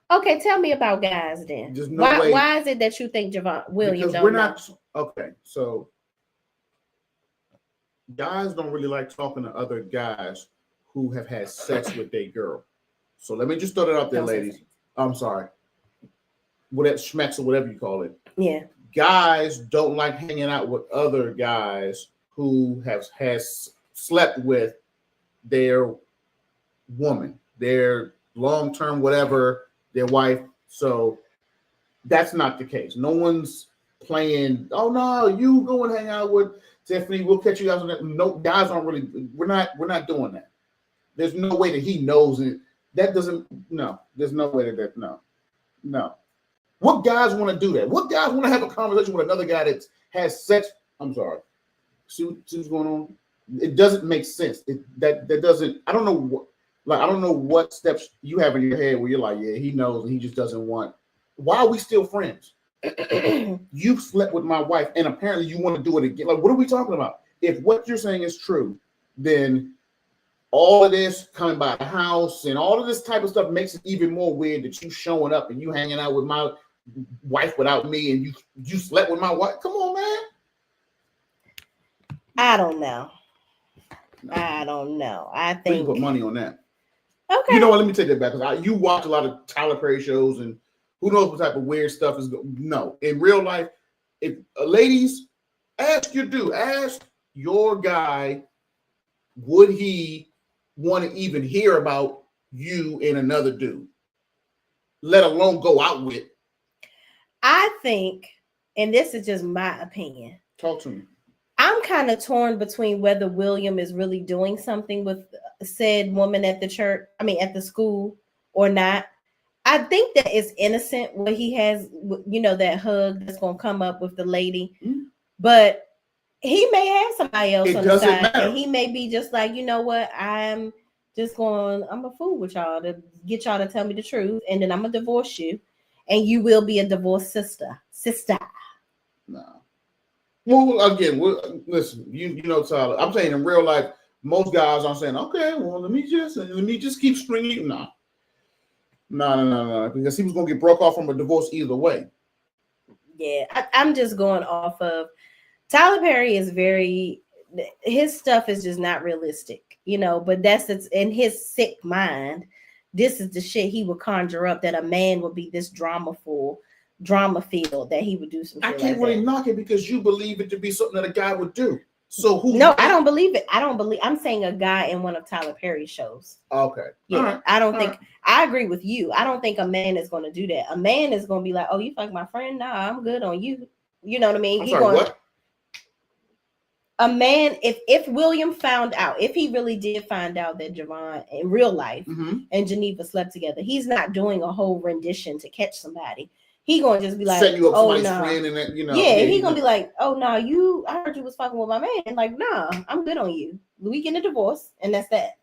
Okay, tell me about guys then. There's no way. Why is it that you think William because don't we're know? not okay. So guys don't really like talking to other guys who have had sex with their girl. So let me just throw that out there, ladies. I'm sorry. Whatever schmecks or whatever you call it. Yeah. Guys don't like hanging out with other guys who has slept with their woman, their long-term whatever, their wife. So that's not the case. No one's playing, oh no, you go and hang out with Tiffany, we'll catch you guys on that. No, guys aren't really, we're not doing that. There's no way that he knows it. That doesn't, no, there's no way that no. What guys want to do that? What guys want to have a conversation with another guy that has sex? I'm sorry. See what's going on? It doesn't make sense. That doesn't, I don't know what steps you have in your head where you're like, yeah, he knows and he just doesn't want. Why are we still friends? You slept with my wife and apparently you want to do it again. Like, what are we talking about? If what you're saying is true, then all of this coming by the house and all of this type of stuff makes it even more weird that you showing up and you hanging out with my wife without me and you slept with my wife. Come on, man. I don't know. I think we can put money on that. Okay. You know what? Let me take that back because you watch a lot of Tyler Perry shows and who knows what type of weird stuff is going. No, in real life, if ladies, ask your guy, would he want to even hear about you and another dude, let alone go out with? I think, and this is just my opinion. Talk to me. I'm kind of torn between whether William is really doing something with said woman at the church, at the school or not. I think that it's innocent what he has, that hug that's going to come up with the lady. Mm-hmm. But he may have somebody else on the side. And he may be just like, you know what? I'm a fool with y'all to get y'all to tell me the truth. And then I'm going to divorce you. And you will be a divorced sister. No. Well, again, listen, you know, Tyler, I'm saying in real life, most guys are saying, okay, well, let me just keep stringing. No, because he was going to get broke off from a divorce either way. Yeah, I'm just going off of Tyler Perry is his stuff is just not realistic, but it's in his sick mind. This is the shit he would conjure up that a man would be this drama filled that he would do some shit. I can't really knock it because you believe it to be something that a guy would do. So No, I don't believe it. I'm saying a guy in one of Tyler Perry's shows. Okay. Yeah. Right. I don't think I agree with you. I don't think a man is going to do that. A man is going to be like, oh, you fuck my friend? Nah, I'm good on you. You know what I mean? What? A man, if William found out, if he really did find out that Javon in real life and Geneva slept together, he's not doing a whole rendition to catch somebody. He gonna just be like, set you up somebody's friend and that, Yeah, he gonna be like, oh no, I heard you was fucking with my man. Like, nah, I'm good on you. We get a divorce, and that's that.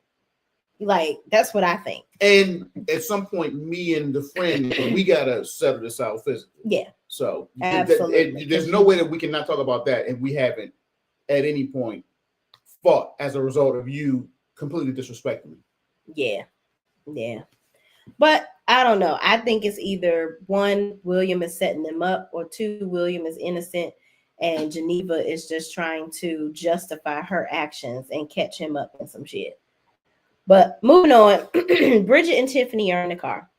Like, that's what I think. And at some point, me and the friend, we gotta settle this out physically. Yeah. So absolutely, there's no way that we cannot talk about that, and we haven't at any point fought as a result of you completely disrespecting me. Yeah. But I don't know. I think it's either one, William is setting them up, or two, William is innocent and Geneva is just trying to justify her actions and catch him up in some shit. But moving on, Bridget and Tiffany are in the car.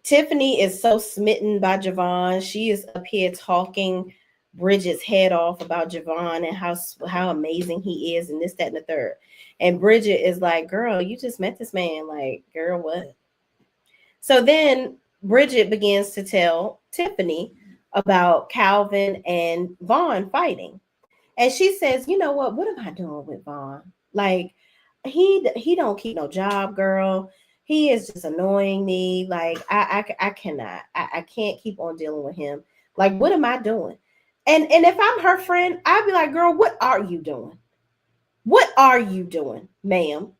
Tiffany is so smitten by Javon. She is up here talking Bridget's head off about Javon and how amazing he is and this, that, and the third. And Bridget is like, girl, you just met this man. Like, girl, what? So then Bridget begins to tell Tiffany about Calvin and Vaughn fighting. And she says, you know what am I doing with Vaughn? Like, he don't keep no job, girl. He is just annoying me. Like, I cannot. I can't keep on dealing with him. Like, what am I doing? And if I'm her friend, I'd be like, girl, what are you doing? What are you doing, ma'am?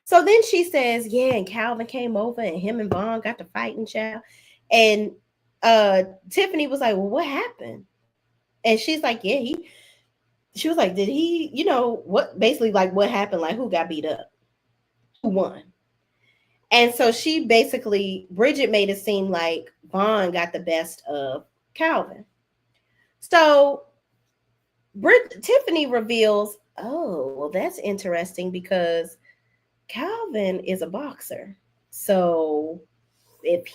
So then she says, yeah, and Calvin came over and him and Vaughn got to fighting, child. And Tiffany was like, well, what happened? And she's like, yeah, she was like, did he, what, basically like what happened? Like, who got beat up? Who won? And so she basically, Bridget made it seem like Vaughn got the best of Calvin. So Tiffany reveals, oh, well, that's interesting because Calvin is a boxer. So if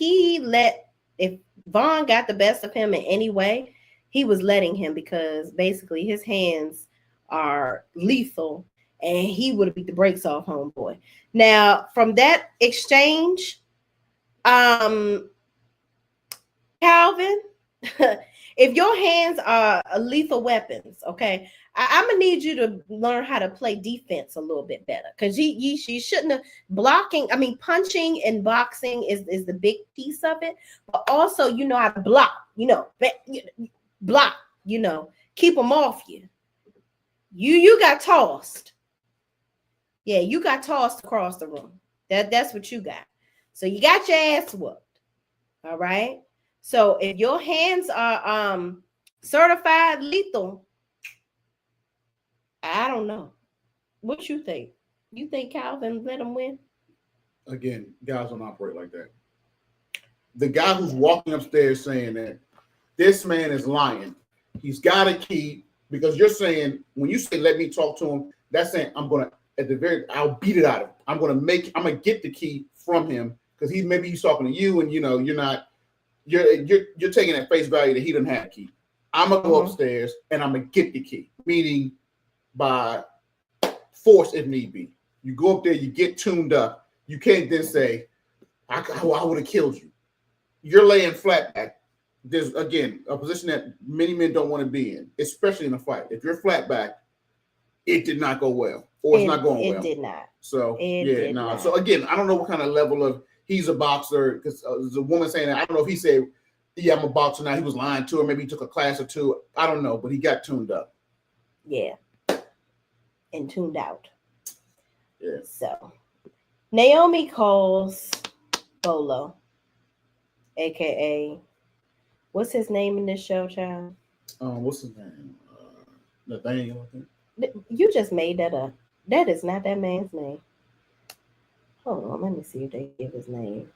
Vaughn got the best of him in any way, he was letting him, because basically his hands are lethal and he would have beat the brakes off homeboy. Now, from that exchange, Calvin, if your hands are lethal weapons, okay, I'm gonna need you to learn how to play defense a little bit better, because she shouldn't have punching and boxing is the big piece of it, but also you know how to block, block, keep them off you. You got tossed. Yeah, you got tossed across the room. That's what you got. So you got your ass whooped. All right. So if your hands are certified lethal, I don't know. What you think? You think Calvin let him win? Again, guys don't operate like that. The guy who's walking upstairs saying that this man is lying. He's got a key, because you're saying, when you say let me talk to him, that's saying I'll beat it out of him. I'm gonna get the key from him, because he's talking to you, and you're taking at face value that he doesn't have a key. I'm gonna go upstairs and I'm gonna get the key, meaning by force if need be. You go up there, you get tuned up. You can't then say, I would have killed you. You're laying flat back. There's, again, a position that many men don't want to be in, especially in a fight. If you're flat back, it did not go well, or it's not going well. It did not. So, not. So, again, I don't know what kind of level of he's a boxer, because there's a woman saying that. I don't know if he said, yeah, I'm a boxer now. He was lying to her. Maybe he took a class or two. I don't know, but he got tuned up. Yeah. And tuned out. Yeah. So Naomi calls Bolo, aka what's his name in this show, child? What's his name? Nathaniel, I think. You just made that up. That is not that man's name. Hold on, let me see if they give his name.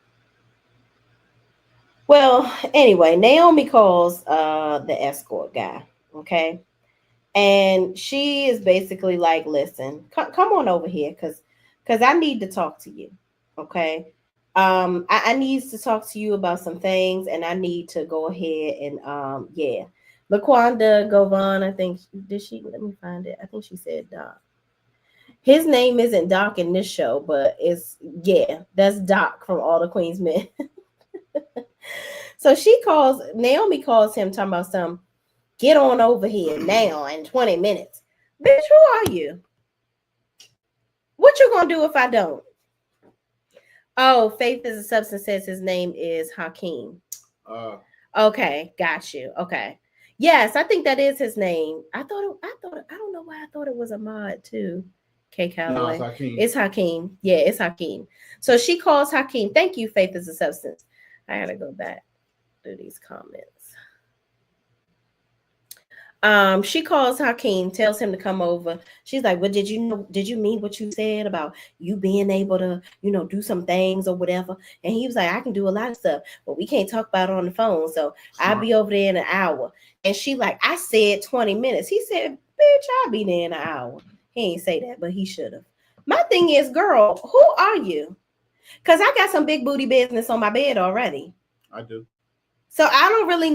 Well, anyway, Naomi calls the escort guy, okay? And she is basically like, listen, come on over here, because I need to talk to you, okay? I need to talk to you about some things, and I need to go ahead and LaQuanda Govan, I think, let me find it. I think she said Doc. His name isn't Doc in this show, but that's Doc from All the Queen's Men. So Naomi calls him talking about some, get on over here now in 20 minutes. Bitch, who are you? What you gonna do if I don't? Oh, Faith is a Substance says his name is Hakeem. Okay, got you. Okay. Yes, I think that is his name. I don't know why I thought it was Ahmad too. K. Calloway. No, it's Hakeem. Yeah, it's Hakeem. So she calls Hakeem. Thank you, Faith is a Substance. I gotta go back through these comments. She calls Hakeem, tells him to come over. She's like, well, did you mean what you said about you being able to, do some things or whatever? And he was like, I can do a lot of stuff, but we can't talk about it on the phone. So I'll be over there in an hour. And she like, I said 20 minutes. He said, bitch, I'll be there in an hour. He ain't say that, but he should have. My thing is, girl, who are you? Because I got some big booty business on my bed already. I do. So I don't really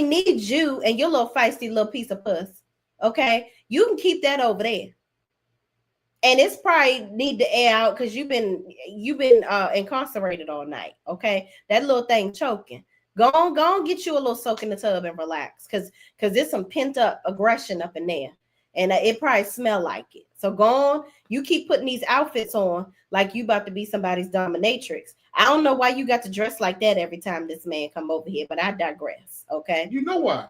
need you and your little feisty little piece of puss. Okay, you can keep that over there, and it's probably need to air out because you've been incarcerated all night. Okay, that little thing choking. Go on, get you a little soak in the tub and relax, because there's some pent up aggression up in there, and it probably smell like it. So go on. You keep putting these outfits on like you about to be somebody's dominatrix. I don't know why you got to dress like that every time this man come over here, but I digress. Okay. You know why?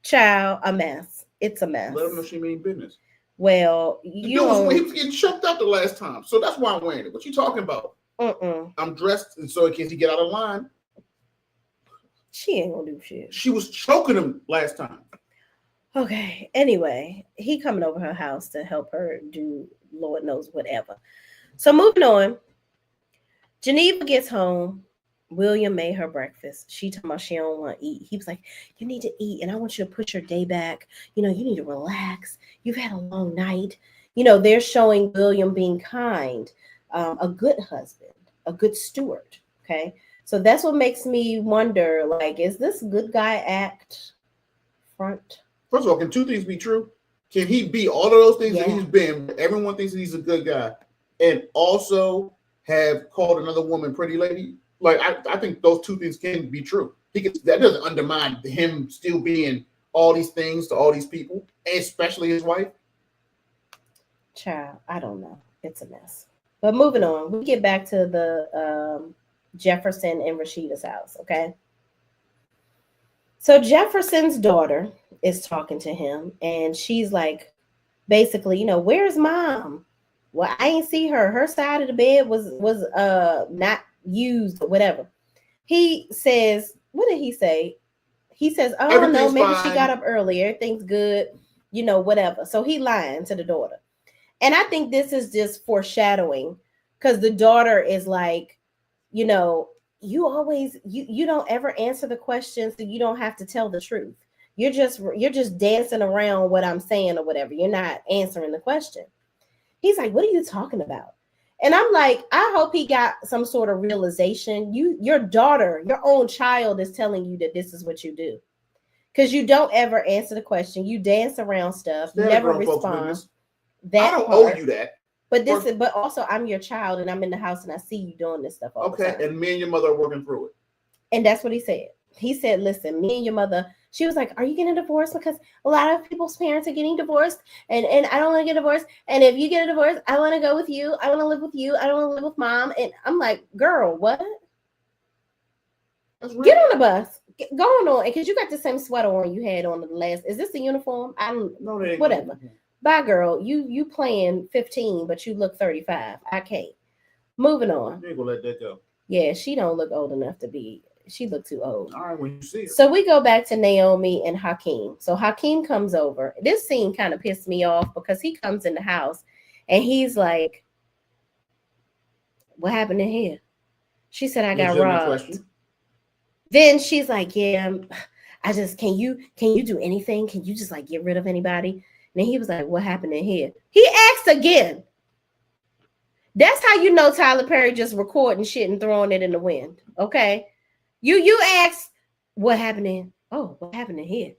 Child, a mess. It's a mess. Let him know she mean business. Well, he was getting choked out the last time, so that's why I'm wearing it. What you talking about? I'm dressed, and so in case he get out of line. She ain't gonna do shit. She was choking him last time. Okay. Anyway, he coming over her house to help her do Lord knows whatever. So moving on. Geneva gets home. William made her breakfast. She told me she don't want to eat. He was like, you need to eat, and I want you to put your day back. You need to relax. You've had a long night. They're showing William being kind, a good husband, a good steward. Okay. So that's what makes me wonder, like, is this good guy act front? First of all, can two things be true? Can he be all of those things that he's been? Everyone thinks that he's a good guy, and also have called another woman pretty lady. Like, I think those two things can be true. That doesn't undermine him still being all these things to all these people, especially his wife. Child, I don't know. It's a mess. But moving on, we get back to the Jefferson and Rashida's house, okay? So Jefferson's daughter is talking to him, and she's like, basically, where's mom? Well, I ain't see her. Her side of the bed was not used or whatever. He says, what did he say? He says, oh no, maybe fine. She got up early. Everything's good, whatever. So he lying to the daughter. And I think this is just foreshadowing, because the daughter is like, you always, you don't ever answer the question, so you don't have to tell the truth. You're just dancing around what I'm saying or whatever. You're not answering the question. He's like, what are you talking about? And I'm like, I hope he got some sort of realization. Your daughter, your own child is telling you that this is what you do. Because you don't ever answer the question. You dance around stuff. You never respond. I don't owe you that. But also I'm your child, and I'm in the house and I see you doing this stuff all the time. And me and your mother are working through it. And that's what he said. He said, listen, me and your mother, she was like, are you getting a divorce? Because a lot of people's parents are getting divorced, and I don't want to get divorced. And if you get a divorce, I want to go with you. I want to live with you. I don't want to live with mom. And I'm like, girl, what? Get on the bus. Go on. Because you got the same sweater on you had on the last. Is this the uniform? I don't know. Whatever. Bye, girl. You playing 15, but you look 35. I can't. Moving on. You ain't gonna let that go. Yeah, she don't look old enough to be. She looked too old. All right, when you see her. So we go back to Naomi and Hakeem. So Hakeem comes over. This scene kind of pissed me off, because he comes in the house and he's like, what happened in here? She said, I got robbed. Then she's like, yeah, I just, can you do anything? Can you just like get rid of anybody? And then he was like, what happened in here? He asked again. That's how you know Tyler Perry just recording shit and throwing it in the wind. Okay. You asked, what happened in? Oh, what happened in here?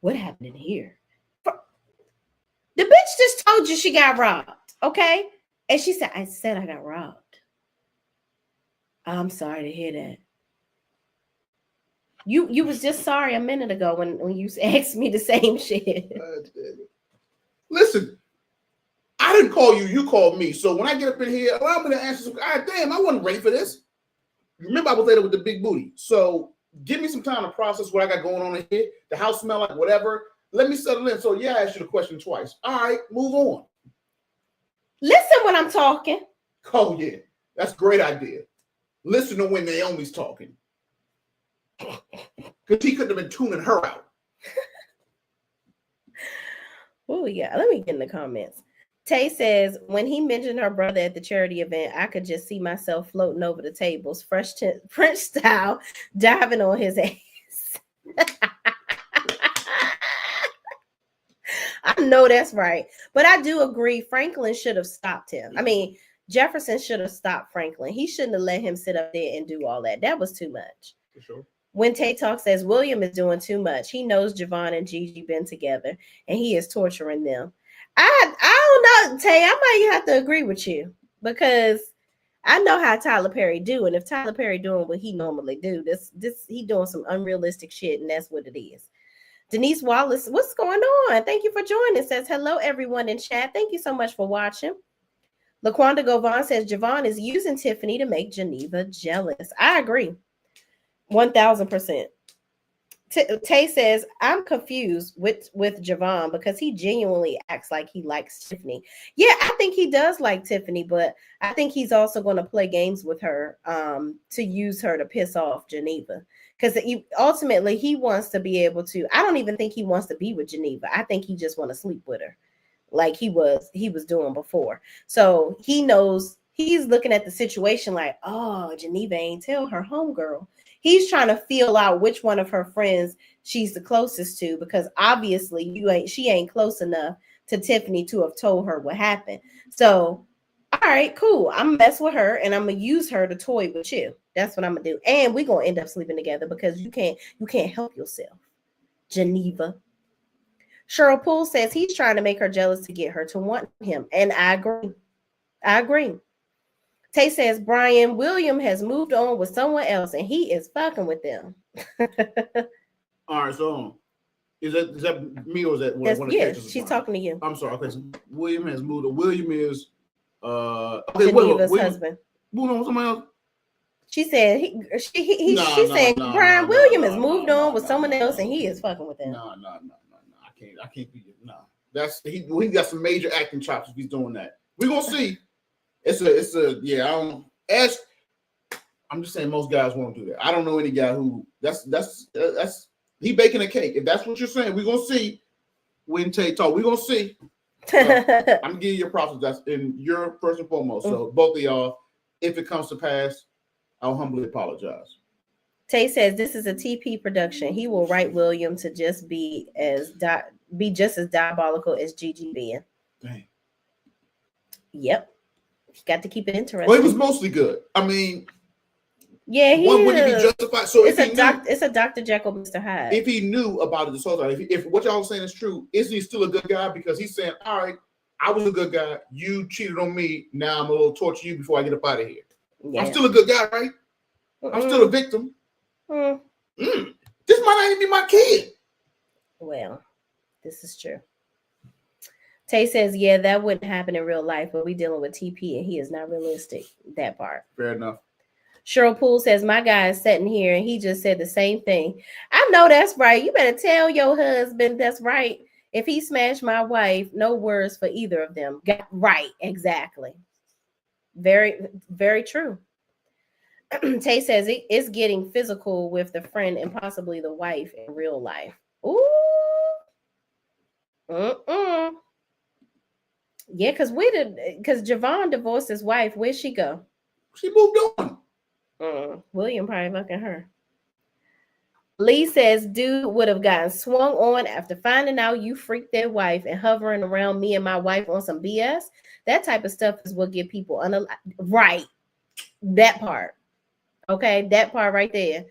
What happened in here? The bitch just told you she got robbed, okay? And she said, I said I got robbed. I'm sorry to hear that. You was just sorry a minute ago when you asked me the same shit. Listen, I didn't call you. You called me. So when I get up in here, allow me to answer some. God damn, I wasn't ready for this. Remember, I was later with the big booty. So give me some time to process what I got going on in here. The house smell like whatever. Let me settle in. So yeah, I asked you the question twice. All right, move on. Listen when I'm talking. Oh yeah, that's a great idea. Listen to when Naomi's talking. Because he couldn't have been tuning her out. Oh yeah, let me get in the comments. Tay says, when he mentioned her brother at the charity event, I could just see myself floating over the tables, French style, diving on his ass. I know that's right. But I do agree, Franklin should have stopped him. I mean, Jefferson should have stopped Franklin. He shouldn't have let him sit up there and do all that. That was too much. For sure. When Tay Talk says, William is doing too much. He knows Javon and Gigi been together, and he is torturing them. I don't know, Tay. I might have to agree with you, because I know how Tyler Perry do, and if Tyler Perry doing what he normally do, this he doing some unrealistic shit, and that's what it is. Denise Wallace, what's going on? Thank you for joining. Says hello everyone in chat. Thank you so much for watching. LaQuanda Govan says Javon is using Tiffany to make Geneva jealous. I agree, 1000%. Tay says, I'm confused with Javon because he genuinely acts like he likes Tiffany. Yeah, I think he does like Tiffany, but I think he's also going to play games with her to use her to piss off Geneva. Because ultimately he wants to be able to, I don't even think he wants to be with Geneva. I think he just want to sleep with her like he was doing before. So he knows, he's looking at the situation like, oh, Geneva ain't tell her homegirl. He's trying to feel out which one of her friends she's the closest to, because obviously she ain't close enough to Tiffany to have told her what happened. So, all right, cool. I'm gonna mess with her and I'm gonna use her to toy with you. That's what I'm gonna do. And we're gonna end up sleeping together because you can't help yourself, Geneva. Cheryl Poole says he's trying to make her jealous to get her to want him. And I agree. Tay says Brian William has moved on with someone else and he is fucking with them. All right, so is that me or is that one of the characters? She's talking to you. I'm sorry. Okay, so William has moved on. William is Geneva's husband. Moved on with someone else. She said she's saying Brian William has moved on with someone else and he is fucking with them. No. I can't be That's he got some major acting chops if he's doing that. We're gonna see. It's a I'm just saying most guys won't do that. I don't know any guy who that's he baking a cake. If that's what you're saying, we're gonna see when Tay talk. We're gonna see. So, I'm gonna give you your props. That's in your first and foremost. So both of y'all, if it comes to pass, I'll humbly apologize. Tay says this is a TP production. He will write William to just be just as diabolical as Gigi being. Dang. Yep. Got to keep it interesting. Well, it was mostly good. I mean, yeah, would he be justified? So it's a Dr. Jekyll, Mr. Hyde. If he knew about it this whole time, if what y'all saying is true, isn't he still a good guy? Because he's saying, all right, I was a good guy. You cheated on me. Now I'm a little torture you before I get up out of here. Yeah. I'm still a good guy, right? I'm still a victim. This might not even be my kid. Well, this is true. Tay says, yeah, that wouldn't happen in real life, but we dealing with TP and he is not realistic. That part. Fair enough. Cheryl Poole says, my guy is sitting here and he just said the same thing. I know that's right. You better tell your husband that's right. If he smashed my wife, no words for either of them. Right, exactly. Very, very true. Tay says it's getting physical with the friend and possibly the wife in real life. Ooh. Yeah, because Javon divorced his wife. Where'd she go? She moved on. William probably fucking her. Lee says dude would have gotten swung on after finding out you freaked their wife and hovering around me and my wife on some BS. That type of stuff is what get people right. That part. Okay, that part right there.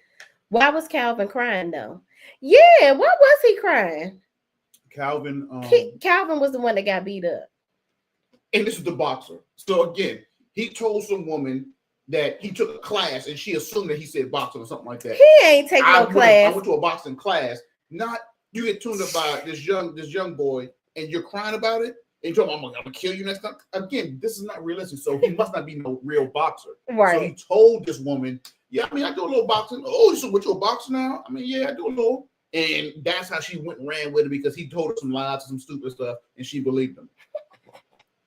Why was Calvin crying though? Yeah, why was he crying? Calvin was the one that got beat up. And this is the boxer. So again, he told some woman that he took a class and she assumed that he said boxing or something like that. He ain't taking no class. I went to a boxing class. Not you get tuned up by this young boy and you're crying about it and you're talking, I'm gonna kill you next time. Again, this is not realistic. So he must not be no real boxer. Right. So he told this woman, yeah, I mean, I do a little boxing. Oh, so what, you a boxer now? I mean, yeah, I do a little. And that's how she went and ran with it because he told her some lies and some stupid stuff and she believed him.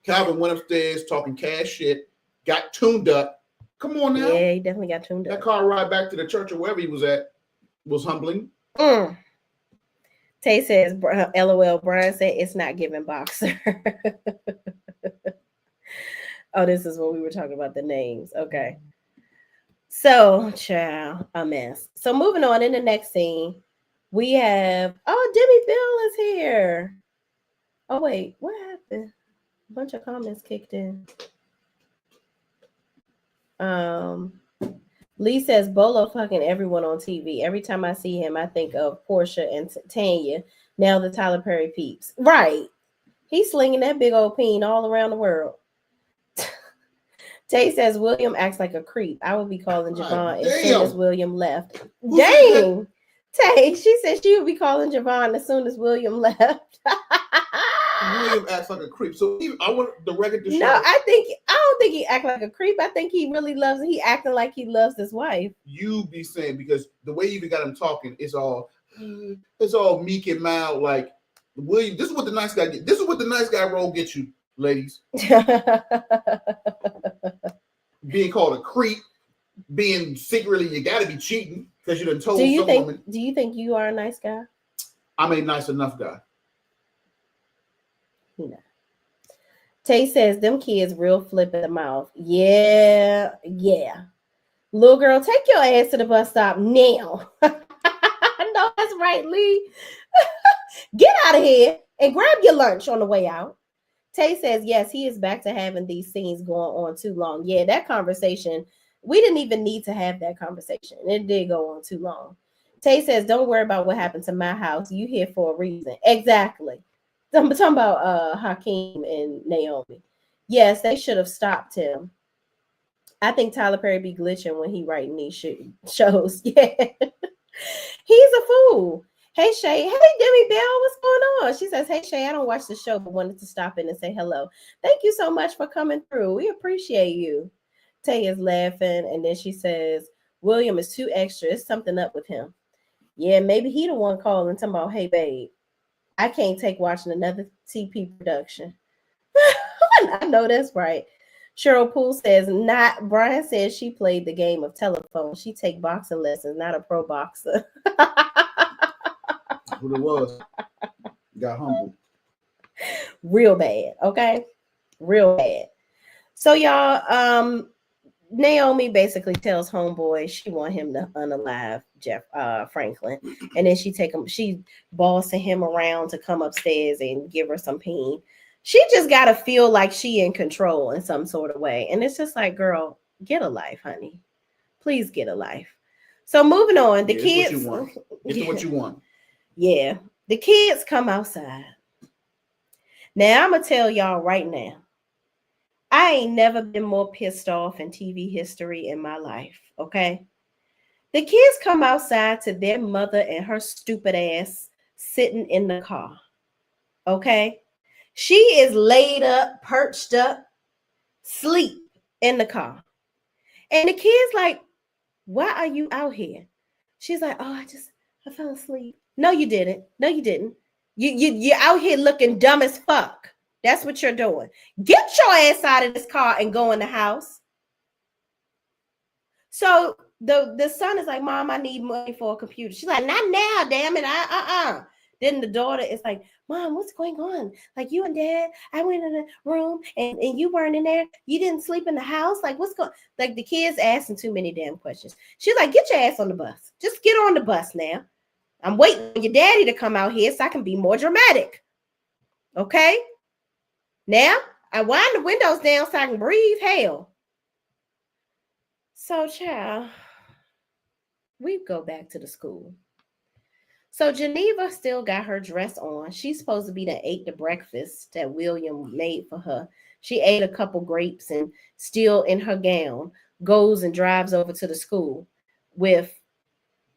Calvin went upstairs talking cash shit, got tuned up. Come on now. Yeah, he definitely got tuned up. That car ride back to the church or wherever he was at was humbling. Tay says, LOL, Brian said it's not giving boxer. Oh, this is what we were talking about, the names. Okay. So, child, a mess. So moving on in the next scene, we have, Debbie Bill is here. Oh, wait, what happened? A bunch of comments kicked in. Lee says Bolo fucking everyone on TV. Every time I see him, I think of Portia and Tanya. Now the Tyler Perry peeps. Right. He's slinging that big old peen all around the world. Tay says William acts like a creep. I would be calling Javon as soon as William left. Dang. Tay, she said she would be calling Javon as soon as William left. William acts like a creep. So I want the record to show. No, I don't think he act like a creep. I think he really loves it. He acting like he loves his wife. You be saying, because the way you even got him talking, it's all meek and mild. Like William, this is what the nice guy get. This is what the nice guy role gets you, ladies. Being called a creep, being secretly you got to be cheating because you done told some woman. Do you think you are a nice guy? I'm a nice enough guy. No. Tay says them kids real flip in the mouth. Yeah. Little girl, take your ass to the bus stop now. No, that's right, Lee. Get out of here and grab your lunch on the way out. Tay says, yes, he is back to having these scenes going on too long. Yeah, that conversation, we didn't even need to have that conversation. It did go on too long. Tay says, don't worry about what happened to my house. You here for a reason. Exactly. I'm talking about Hakeem and Naomi. Yes, they should have stopped him. I think Tyler Perry be glitching when he writing these shows. Yeah. He's a fool. Hey, Shay. Hey, Demi Bell. What's going on? She says, hey, Shay, I don't watch the show, but wanted to stop in and say hello. Thank you so much for coming through. We appreciate you. Tay is laughing. And then she says, William is too extra. It's something up with him. Yeah, maybe he the one calling talking about, hey, babe, I can't take watching another TP production. I know that's right. Cheryl Poole says, not. Brian says she played the game of telephone. She take boxing lessons, not a pro boxer. What it was. Got humbled. Real bad. Okay. Real bad. So y'all, Naomi basically tells homeboy she want him to unalive Franklin, and then she bossing him around to come upstairs and give her some pain. She just gotta feel like she in control in some sort of way, and it's just like, girl, get a life, honey. Please get a life. So moving on, the kids. What you want. It's what you want. Yeah, the kids come outside. Now I'm gonna tell y'all right now. I ain't never been more pissed off in TV history in my life, okay? The kids come outside to their mother and her stupid ass sitting in the car, okay? She is laid up, perched up, sleep in the car. And the kid's like, why are you out here? She's like, oh, I fell asleep. No, you didn't. No, you didn't. You're out here looking dumb as fuck. That's what you're doing. Get your ass out of this car and go in the house. So the son is like, Mom, I need money for a computer. She's like, not now, damn it. Then the daughter is like, Mom, what's going on? Like, you and Dad, I went in the room and you weren't in there. You didn't sleep in the house. Like, what's going? Like, the kids asking too many damn questions. She's like, get your ass on the bus. Just get on the bus now. I'm waiting for your daddy to come out here so I can be more dramatic. Okay? Now, I wind the windows down so I can breathe. Hell. So, child, we go back to the school. So, Geneva still got her dress on. She's supposed to be the ate the breakfast that William made for her. She ate a couple grapes and still in her gown goes and drives over to the school with,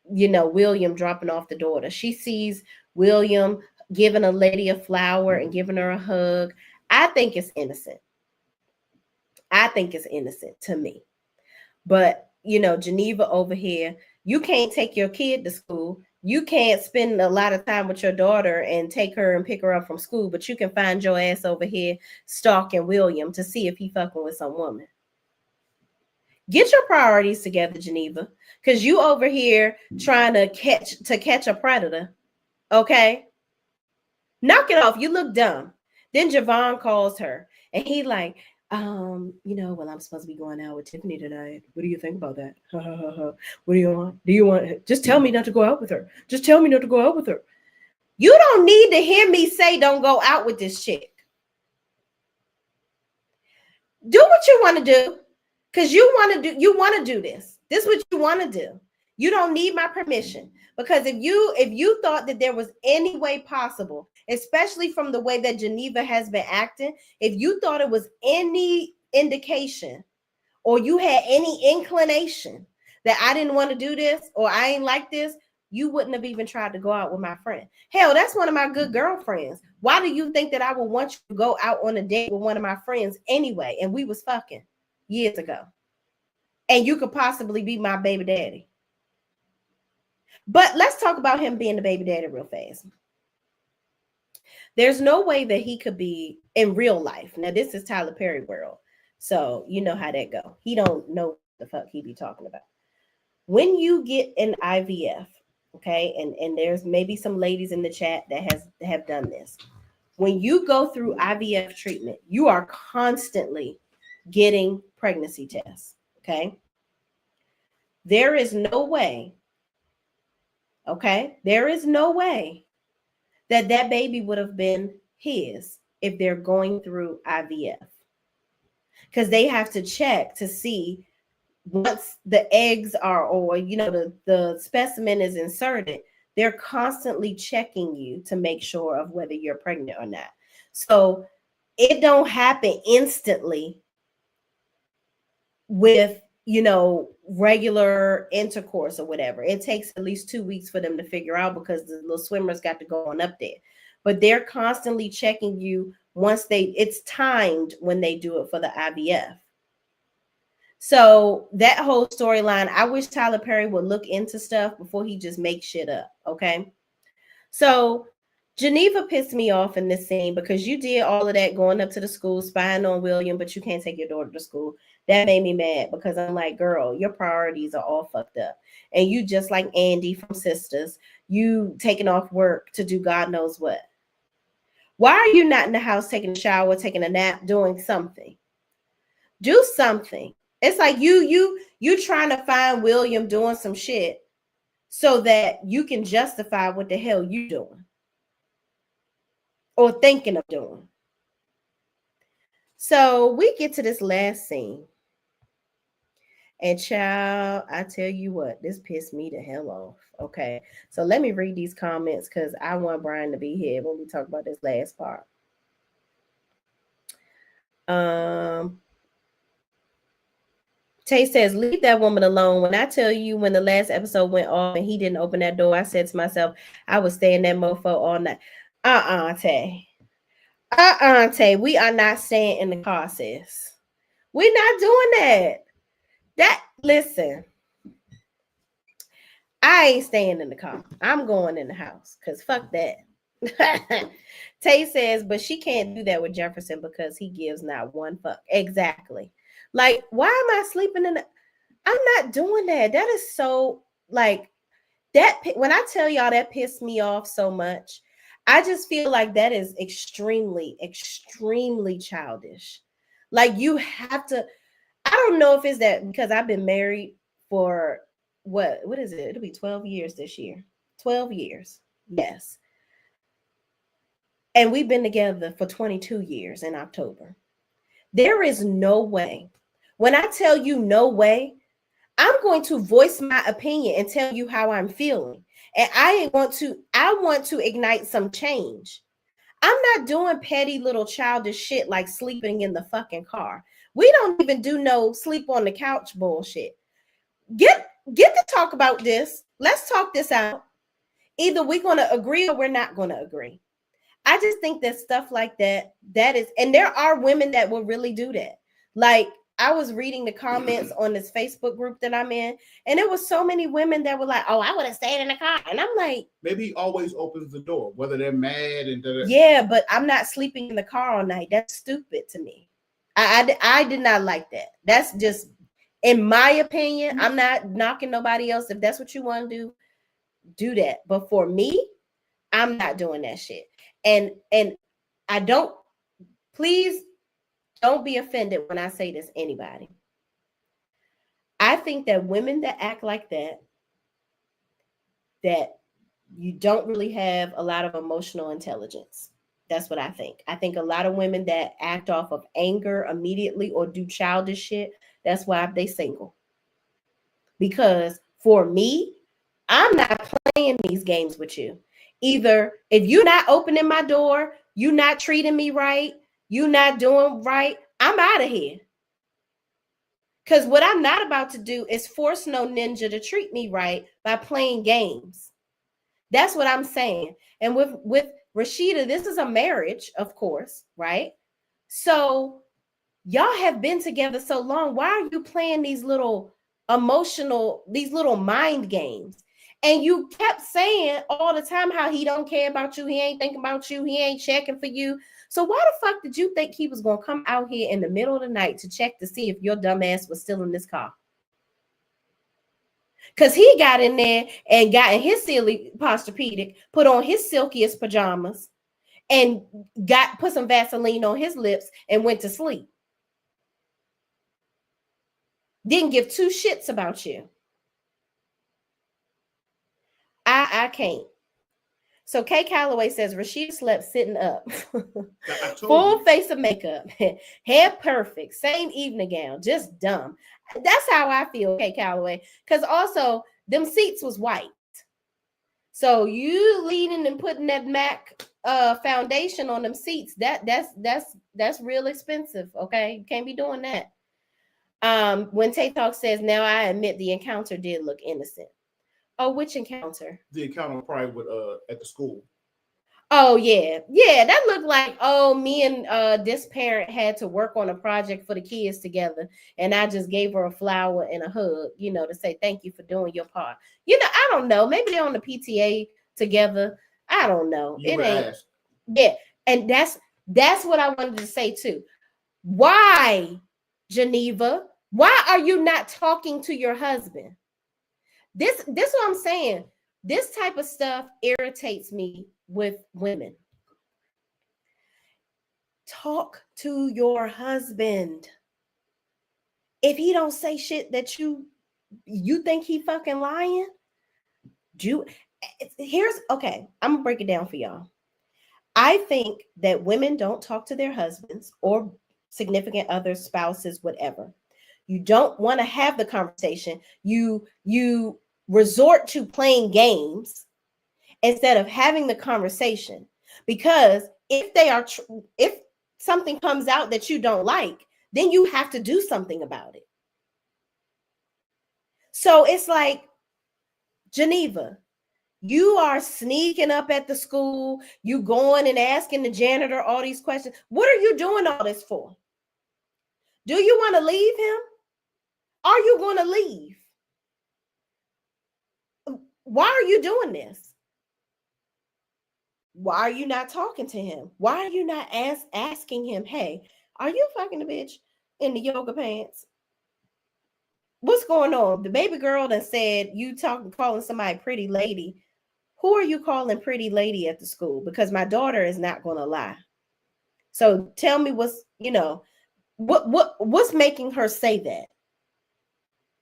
William dropping off the daughter. She sees William giving a lady a flower and giving her a hug. I think it's innocent. I think it's innocent to me. But, Geneva over here, you can't take your kid to school. You can't spend a lot of time with your daughter and take her and pick her up from school, but you can find your ass over here stalking William to see if he fucking with some woman. Get your priorities together, Geneva, because you over here trying to catch a predator. Okay? Knock it off. You look dumb. Then Javon calls her and he like, I'm supposed to be going out with Tiffany tonight. What do you think about that? What do you want? Do you want? Just tell me not to go out with her. Just tell me not to go out with her. You don't need to hear me say don't go out with this chick. Do what you want to do, because you want to do this. This is what you want to do. You don't need my permission, because if you thought that there was any way possible, especially from the way that Geneva has been acting, if you thought it was any indication or you had any inclination that I didn't want to do this or I ain't like this, you wouldn't have even tried to go out with my friend. Hell, that's one of my good girlfriends. Why do you think that I would want you to go out on a date with one of my friends anyway? And we was fucking years ago. And you could possibly be my baby daddy. But let's talk about him being the baby daddy real fast. There's no way that he could be in real life. Now, this is Tyler Perry world. So you know how that go. He don't know what the fuck he be talking about. When you get an IVF, okay, and there's maybe some ladies in the chat that have done this. When you go through IVF treatment, you are constantly getting pregnancy tests, okay? There is no way, okay? There is no way that baby would have been his if they're going through IVF. Because they have to check to see once the eggs are, or the specimen is inserted, they're constantly checking you to make sure of whether you're pregnant or not. So it don't happen instantly with regular intercourse or whatever. It takes at least 2 weeks for them to figure out, because the little swimmers got to go on up there. But they're constantly checking you once it's timed when they do it for the IVF. So that whole storyline, I wish Tyler Perry would look into stuff before he just makes shit up, okay? So Geneva pissed me off in this scene because you did all of that going up to the school, spying on William, but you can't take your daughter to school. That made me mad because I'm like, girl, your priorities are all fucked up. And you just like Andy from Sisters, you taking off work to do God knows what. Why are you not in the house taking a shower, taking a nap, doing something? Do something. It's like you trying to find William doing some shit so that you can justify what the hell you doing or thinking of doing. So we get to this last scene. And child, I tell you what, this pissed me the hell off. Okay. So let me read these comments because I want Brian to be here when we talk about this last part. Tay says, leave that woman alone. When I tell you, when the last episode went off and he didn't open that door, I said to myself, I would stay in that mofo all night. Tay. Tay. We are not staying in the car, sis. We're not doing that. Listen, I ain't staying in the car. I'm going in the house because fuck that. Tay says, but she can't do that with Jefferson because he gives not one fuck. Exactly. Like, why am I sleeping in I'm not doing that. That is so, like, that, when I tell y'all that pissed me off so much, I just feel like that is extremely, extremely childish. Like, you have to, I don't know if it's that because I've been married for, what is it? It'll be 12 years this year. 12 years. Yes. And we've been together for 22 years in October. There is no way. When I tell you no way, I'm going to voice my opinion and tell you how I'm feeling. And I want to ignite some change. I'm not doing petty little childish shit like sleeping in the fucking car. We don't even do no sleep on the couch bullshit. Get to talk about this. Let's talk this out. Either we're going to agree or we're not going to agree. I just think that stuff like that is, and there are women that will really do that. Like, I was reading the comments on this Facebook group that I'm in, and there was so many women that were like, oh, I would have stayed in the car. And I'm like, maybe he always opens the door, whether they're mad and yeah, but I'm not sleeping in the car all night. That's stupid to me. I did not like that. That's just, in my opinion, I'm not knocking nobody else. If that's what you want to do that. But for me, I'm not doing that shit. And I don't, please don't be offended when I say this, anybody. I think that women that act like that you don't really have a lot of emotional intelligence. That's what I think. I think a lot of women that act off of anger immediately or do childish shit, that's why they single. Because for me, I'm not playing these games with you. Either if you're not opening my door, you're not treating me right, you're not doing right, I'm out of here. Because what I'm not about to do is force no ninja to treat me right by playing games. That's what I'm saying. And with Rashida, this is a marriage, of course, right? So y'all have been together so long. Why are you playing these little these little mind games? And you kept saying all the time how he don't care about you. He ain't thinking about you. He ain't checking for you. So why the fuck did you think he was going to come out here in the middle of the night to check to see if your dumb ass was still in this car? Because he got in there and got in his silly Posturepedic, put on his silkiest pajamas, and put some Vaseline on his lips and went to sleep. Didn't give two shits about you. I can't. So Kay Calloway says Rashida slept sitting up. Full face of makeup. Hair perfect. Same evening gown. Just dumb. That's how I feel, Kay Calloway. Because also, them seats was white. So you leaning and putting that MAC foundation on them seats, that's real expensive. Okay. You can't be doing that. When Tay Talk says, now I admit the encounter did look innocent. Oh, which encounter? The encounter probably with at the school. Oh, yeah. Yeah, that looked like, me and this parent had to work on a project for the kids together. And I just gave her a flower and a hug, to say thank you for doing your part. I don't know. Maybe they're on the PTA together. I don't know. It ain't. Ask. Yeah. And that's what I wanted to say too. Why, Geneva? Why are you not talking to your husband? This what I'm saying. This type of stuff irritates me with women. Talk to your husband. If he don't say shit that you think he fucking lying, okay, I'm gonna break it down for y'all. I think that women don't talk to their husbands or significant others, spouses, whatever. You don't want to have the conversation. You resort to playing games instead of having the conversation, because if something comes out that you don't like, then you have to do something about it. So it's like, Geneva, you are sneaking up at the school, you going and asking the janitor all these questions. What are you doing all this for? Do you want to leave him? Are you going to leave? Why are you doing this? Why are you not talking to him? Why are you not asking him, hey, are you fucking the bitch in the yoga pants? What's going on? The baby girl that said you calling somebody pretty lady. Who are you calling pretty lady at the school? Because my daughter is not going to lie. So tell me what's making her say that?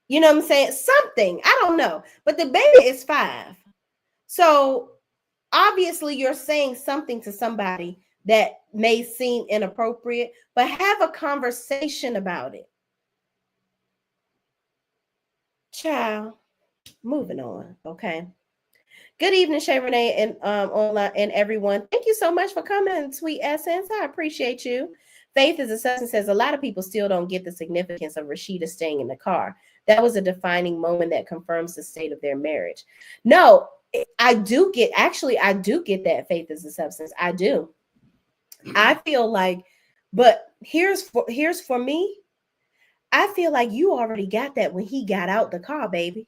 You know what I'm saying? Something. I don't know. But the baby is 5. So obviously you're saying something to somebody that may seem inappropriate, but have a conversation about it. Child, moving on. Okay. Good evening, Shay Renee and online and everyone. Thank you so much for coming, sweet essence. I appreciate you. Faith is a substance says a lot of people still don't get the significance of Rashida staying in the car. That was a defining moment that confirms the state of their marriage. No, I do get that faith is a substance. I do. I feel like, but here's for me. I feel like you already got that when he got out the car, baby.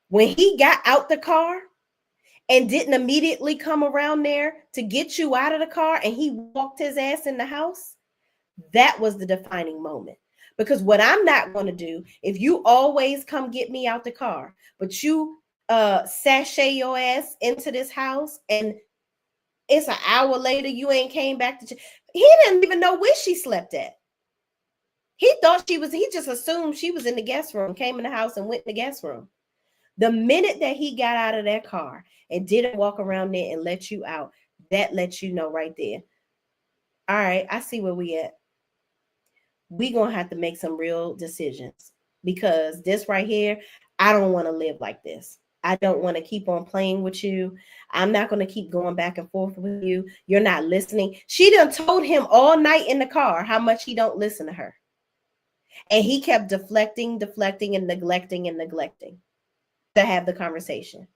When he got out the car and didn't immediately come around there to get you out of the car and he walked his ass in the house, that was the defining moment. Because what I'm not going to do, if you always come get me out the car, but you sashay your ass into this house and it's an hour later, you ain't came back he didn't even know where she slept at. He just assumed she was in the guest room, came in the house and went in the guest room. The minute that he got out of that car and didn't walk around there and let you out, that lets you know right there. All right, I see where we at. We gonna have to make some real decisions, because this right here, I don't want to live like this. I don't want to keep on playing with you. I'm not going to keep going back and forth with you. You're not listening. She done told him all night in the car how much he don't listen to her. And he kept deflecting, and neglecting to have the conversation.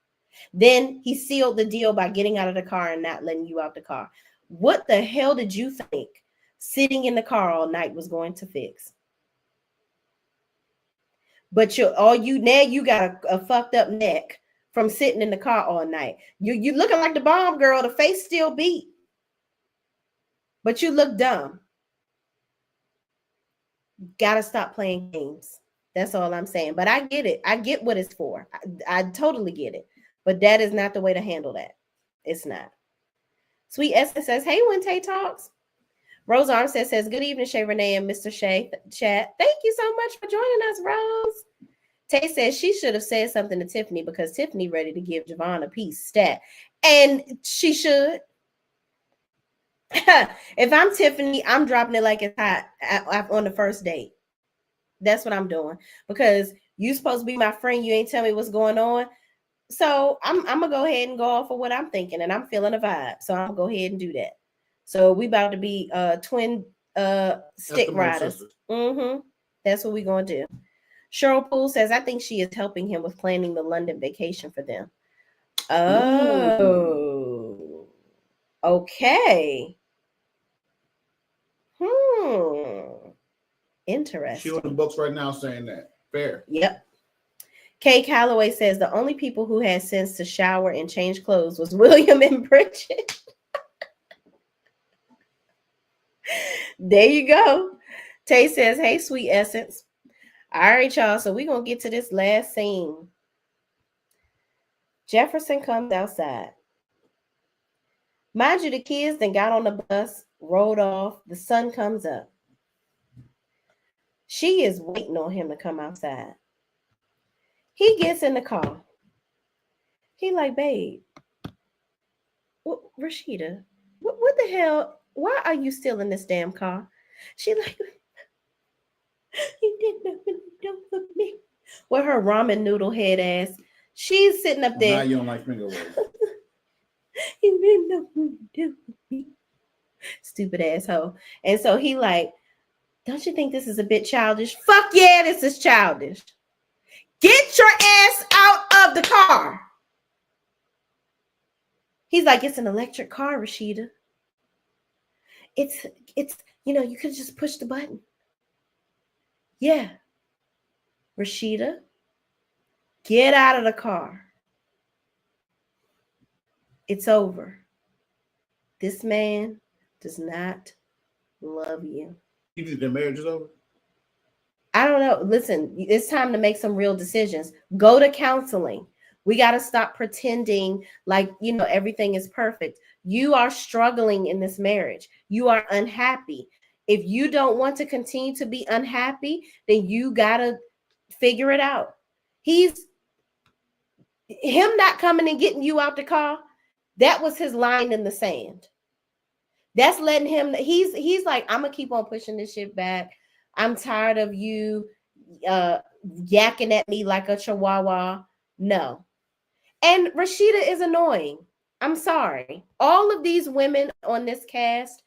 Then he sealed the deal by getting out of the car and not letting you out the car. What the hell did you think sitting in the car all night was going to fix? But you got a fucked up neck from sitting in the car all night. You looking like the bomb girl. The face still beat, but you look dumb. Gotta stop playing games. That's all I'm saying. But I get it. I get what it's for. I totally get it. But that is not the way to handle that. It's not. Sweet Essence says, hey, when Tay talks. Rose Armstead says, good evening, Shay Renee and Mr. Shay chat. Thank you so much for joining us, Rose. Tay says she should have said something to Tiffany because Tiffany ready to give Javon a piece stat. And she should. If I'm Tiffany, I'm dropping it like it's hot on the first date. That's what I'm doing. Because you supposed to be my friend. You ain't tell me what's going on. So I'm gonna go ahead and go off of what I'm thinking, and I'm feeling a vibe. So I'm gonna go ahead and do that. So we about to be twin stick riders. That's what we gonna do. Cheryl Poole says, I think she is helping him with planning the London vacation for them. Oh, okay. Interesting. She on the books right now saying that. Fair. Yep. Kay Calloway says the only people who had sense to shower and change clothes was William and Bridget. There you go. Tay says, hey, sweet essence. All right, y'all. So we're going to get to this last scene. Jefferson comes outside. Mind you, the kids then got on the bus, rode off. The sun comes up. She is waiting on him to come outside. He gets in the car. He like, babe, Rashida, what the hell? Why are you still in this damn car? She like, you did nothing for me. With her ramen noodle head ass. She's sitting up there. Now you don't like finger waves. You did nothing for me. Stupid asshole. And so he like, don't you think this is a bit childish? Fuck yeah, this is childish. Get your ass out of the car. He's like, it's an electric car, Rashida. It's, you could just push the button. Yeah. Rashida, get out of the car. It's over. This man does not love you. You think their marriage is over? I don't know. Listen, it's time to make some real decisions. Go to counseling. We got to stop pretending like, everything is perfect. You are struggling in this marriage. You are unhappy. If you don't want to continue to be unhappy, then you got to figure it out. Him not coming and getting you out the car, that was his line in the sand. That's letting him, he's like, I'm going to keep on pushing this shit back. I'm tired of you yakking at me like a chihuahua. No. And Rashida is annoying. I'm sorry. All of these women on this cast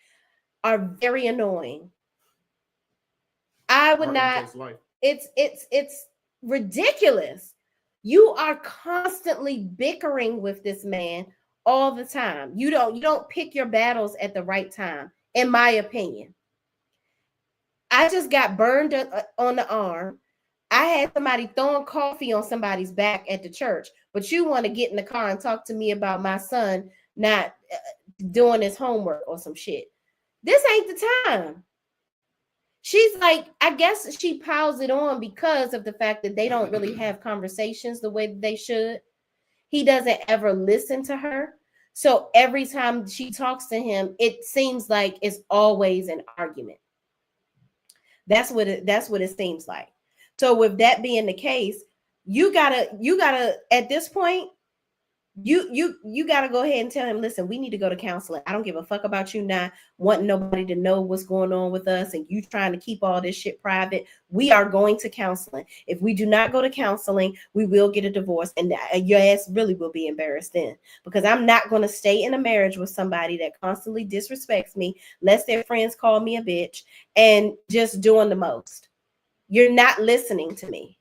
are very annoying. I would not. It's ridiculous. You are constantly bickering with this man all the time. You don't pick your battles at the right time, in my opinion. I just got burned on the arm. I had somebody throwing coffee on somebody's back at the church, but you want to get in the car and talk to me about my son not doing his homework or some shit. This ain't the time. She's like, I guess she piles it on because of the fact that they don't really have conversations the way that they should. He doesn't ever listen to her. So every time she talks to him, it seems like it's always an argument. That's what it seems like. So with that being the case, you gotta at this point, you gotta go ahead and tell him, listen, we need to go to counseling. I don't give a fuck about you not wanting nobody to know what's going on with us and you trying to keep all this shit private. We are going to counseling. If we do not go to counseling, we will get a divorce, and your ass really will be embarrassed then, because I'm not going to stay in a marriage with somebody that constantly disrespects me, lets their friends call me a bitch, and just doing the most. You're not listening to me.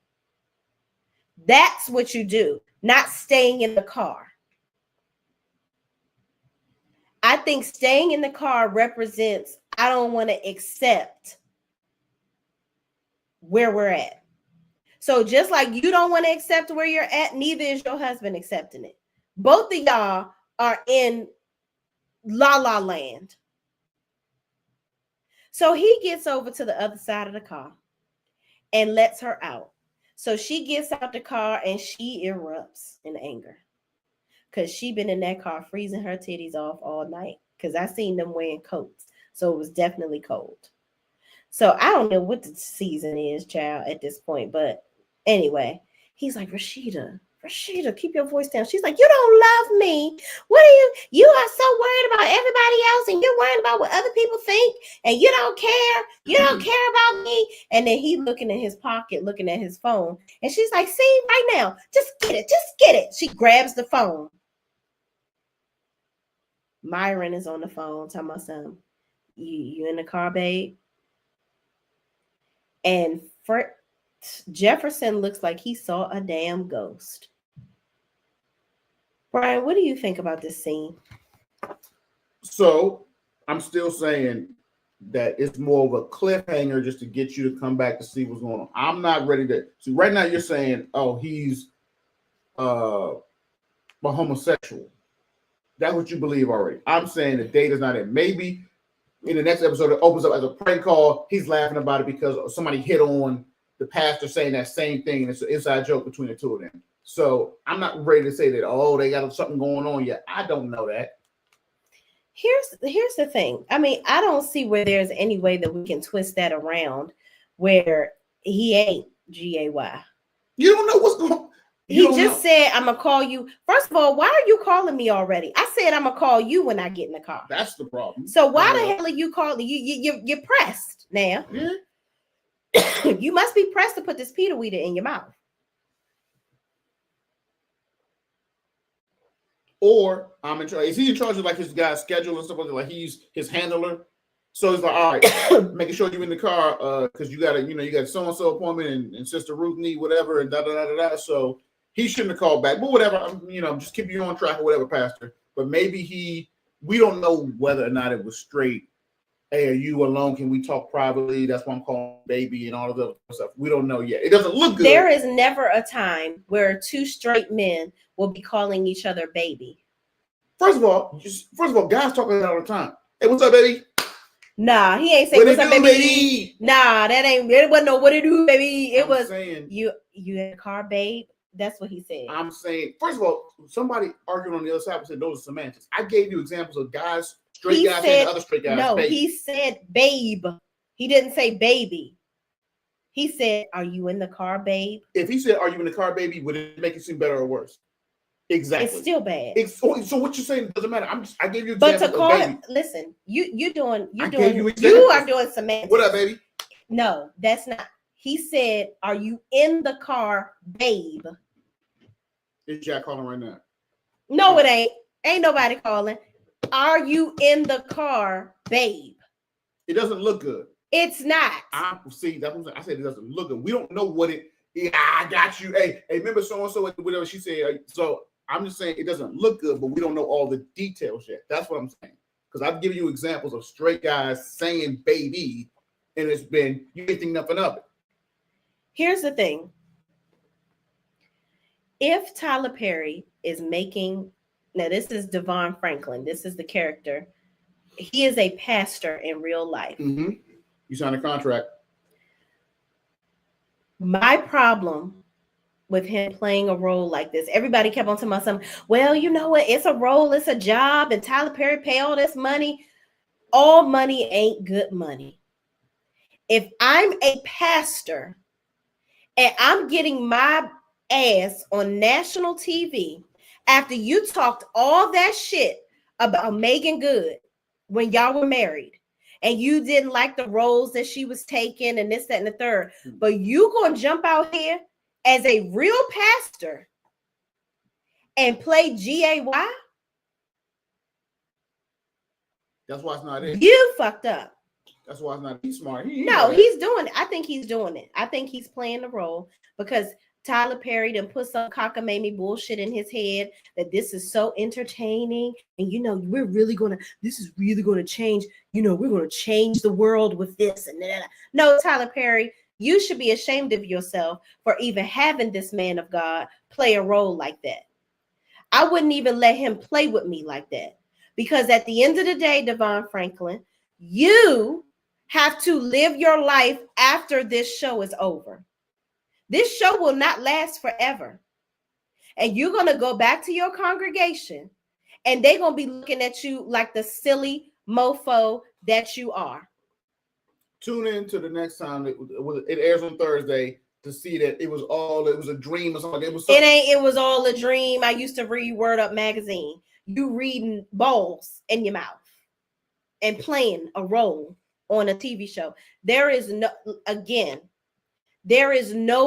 That's what you do, not staying in the car. I think staying in the car represents I don't want to accept where we're at. So just like you don't want to accept where you're at, neither is your husband accepting it. Both of y'all are in la la land. So he gets over to the other side of the car and lets her out. So she gets out the car and she erupts in anger because she been in that car freezing her titties off all night because I seen them wearing coats. So it was definitely cold. So I don't know what the season is, child, at this point. But anyway, he's like, Rashida, keep your voice down. She's like, you don't love me. What are you are so worried about everybody else and you're worried about what other people think and you don't care. You don't care about me. And then he looking in his pocket, looking at his phone. And she's like, see, right now, just get it. She grabs the phone. Myron is on the phone talking about something. You in the car, babe? And Jefferson looks like he saw a damn ghost. Brian, what do you think about this scene? So I'm still saying that it's more of a cliffhanger just to get you to come back to see what's going on. I'm not ready to see. Right now you're saying, oh, he's a homosexual. That's what you believe already. I'm saying the date is not in. Maybe in the next episode it opens up as a prank call. He's laughing about it because somebody hit on the pastor saying that same thing, and it's an inside joke between the two of them. So I'm not ready to say that, oh, they got something going on yet. I don't know that. Here's the thing. I mean, I don't see where there's any way that we can twist that around where he ain't G-A-Y. You don't know what's going on. He just said, I'm going to call you. First of all, why are you calling me already? I said I'm going to call you when I get in the car. That's the problem. So why the hell are you calling? You're pressed now. Yeah. You must be pressed to put this Peter Weeder in your mouth. Or I'm in charge. Is he in charge of like his guy's schedule and stuff like that? Like he's his handler. So he's like, all right, making sure you're in the car because you got so-and-so appointment and Sister Ruth need whatever and da-da-da-da-da. So he shouldn't have called back. But whatever, just keep you on track or whatever, Pastor. But maybe we don't know whether or not it was straight. Hey, are you alone? Can we talk privately? That's why I'm calling baby and all of that stuff. We don't know yet. It doesn't look good. There is never a time where two straight men will be calling each other baby. First of all, guys talk like that all the time. Hey, what's up, baby? Nah, he ain't saying what's up, baby. Nah, it wasn't no what it do, baby. It was saying, you in the car, babe. That's what he said. I'm saying, first of all, somebody arguing on the other side said those are semantics. I gave you examples of guys, straight guys saying other straight guys. No, baby. He said babe. He didn't say baby. He said, are you in the car, babe? If he said, are you in the car, baby, would it make it seem better or worse? Exactly. It's still bad. So what you're saying doesn't matter. I gave you examples. But to call him, listen, you are doing semantics. What up, baby? No, that's not. He said, are you in the car, babe? Is Jack calling right now? No, it ain't. Ain't nobody calling. Are you in the car, babe? It doesn't look good. It's not. See, that's what I'm saying. I said it doesn't look good. We don't know what it. Yeah, I got you. Hey, remember so and so whatever she said. So I'm just saying it doesn't look good, but we don't know all the details yet. That's what I'm saying. Because I've given you examples of straight guys saying baby, and you ain't think nothing of it. Here's the thing. If Tyler Perry is making, now this is Devon Franklin, this is the character. He is a pastor in real life. Mm-hmm. You signed a contract. My problem with him playing a role like this, everybody kept on telling me something. Well, you know what? It's a role, it's a job, and Tyler Perry pay all this money. All money ain't good money. If I'm a pastor and I'm getting my ass on national TV after you talked all that shit about Megan Good when y'all were married, and you didn't like the roles that she was taking and this, that, and the third, but you gonna jump out here as a real pastor and play G-A-Y? That's why it's not it. You fucked up. That's why it's not he's smart. No, he's doing it. I think he's doing it. I think he's playing the role because Tyler Perry done put some cockamamie bullshit in his head that this is so entertaining. And this is really gonna change. We're gonna change the world with this and that. No, Tyler Perry, you should be ashamed of yourself for even having this man of God play a role like that. I wouldn't even let him play with me like that. Because at the end of the day, Devon Franklin, you have to live your life after this show is over. This show will not last forever. And you're going to go back to your congregation and they're going to be looking at you like the silly mofo that you are. Tune in to the next time it airs on Thursday to see that it was a dream or something. It was all a dream. I used to read Word Up magazine. You reading balls in your mouth and playing a role on a TV show. There is no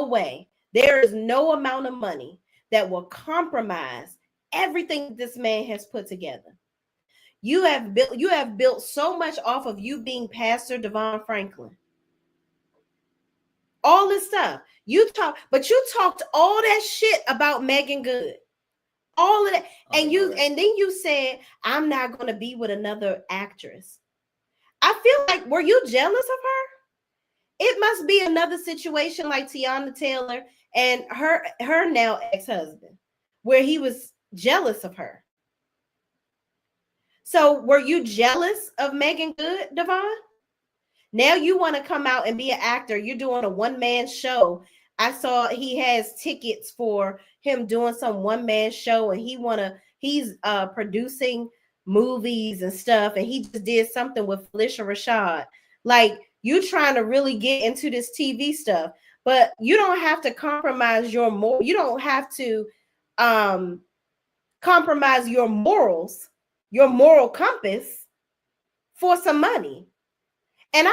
way, there is no amount of money that will compromise everything this man has put together. You have built so much off of you being Pastor Devon Franklin. All this stuff. You talked all that shit about Megan Good. All of that. And then you said, I'm not going to be with another actress. I feel like, were you jealous of her? It must be another situation like Teyana Taylor and her now ex-husband, where he was jealous of her. So were you jealous of Megan Good, Devon? Now you want to come out and be an actor. You're doing a one-man show. I saw he has tickets for him doing some one-man show, and he's producing movies and stuff, and he just did something with Felicia Rashad. Like, you trying to really get into this TV stuff, but you don't have to compromise you don't have to compromise your morals, your moral compass for some money. And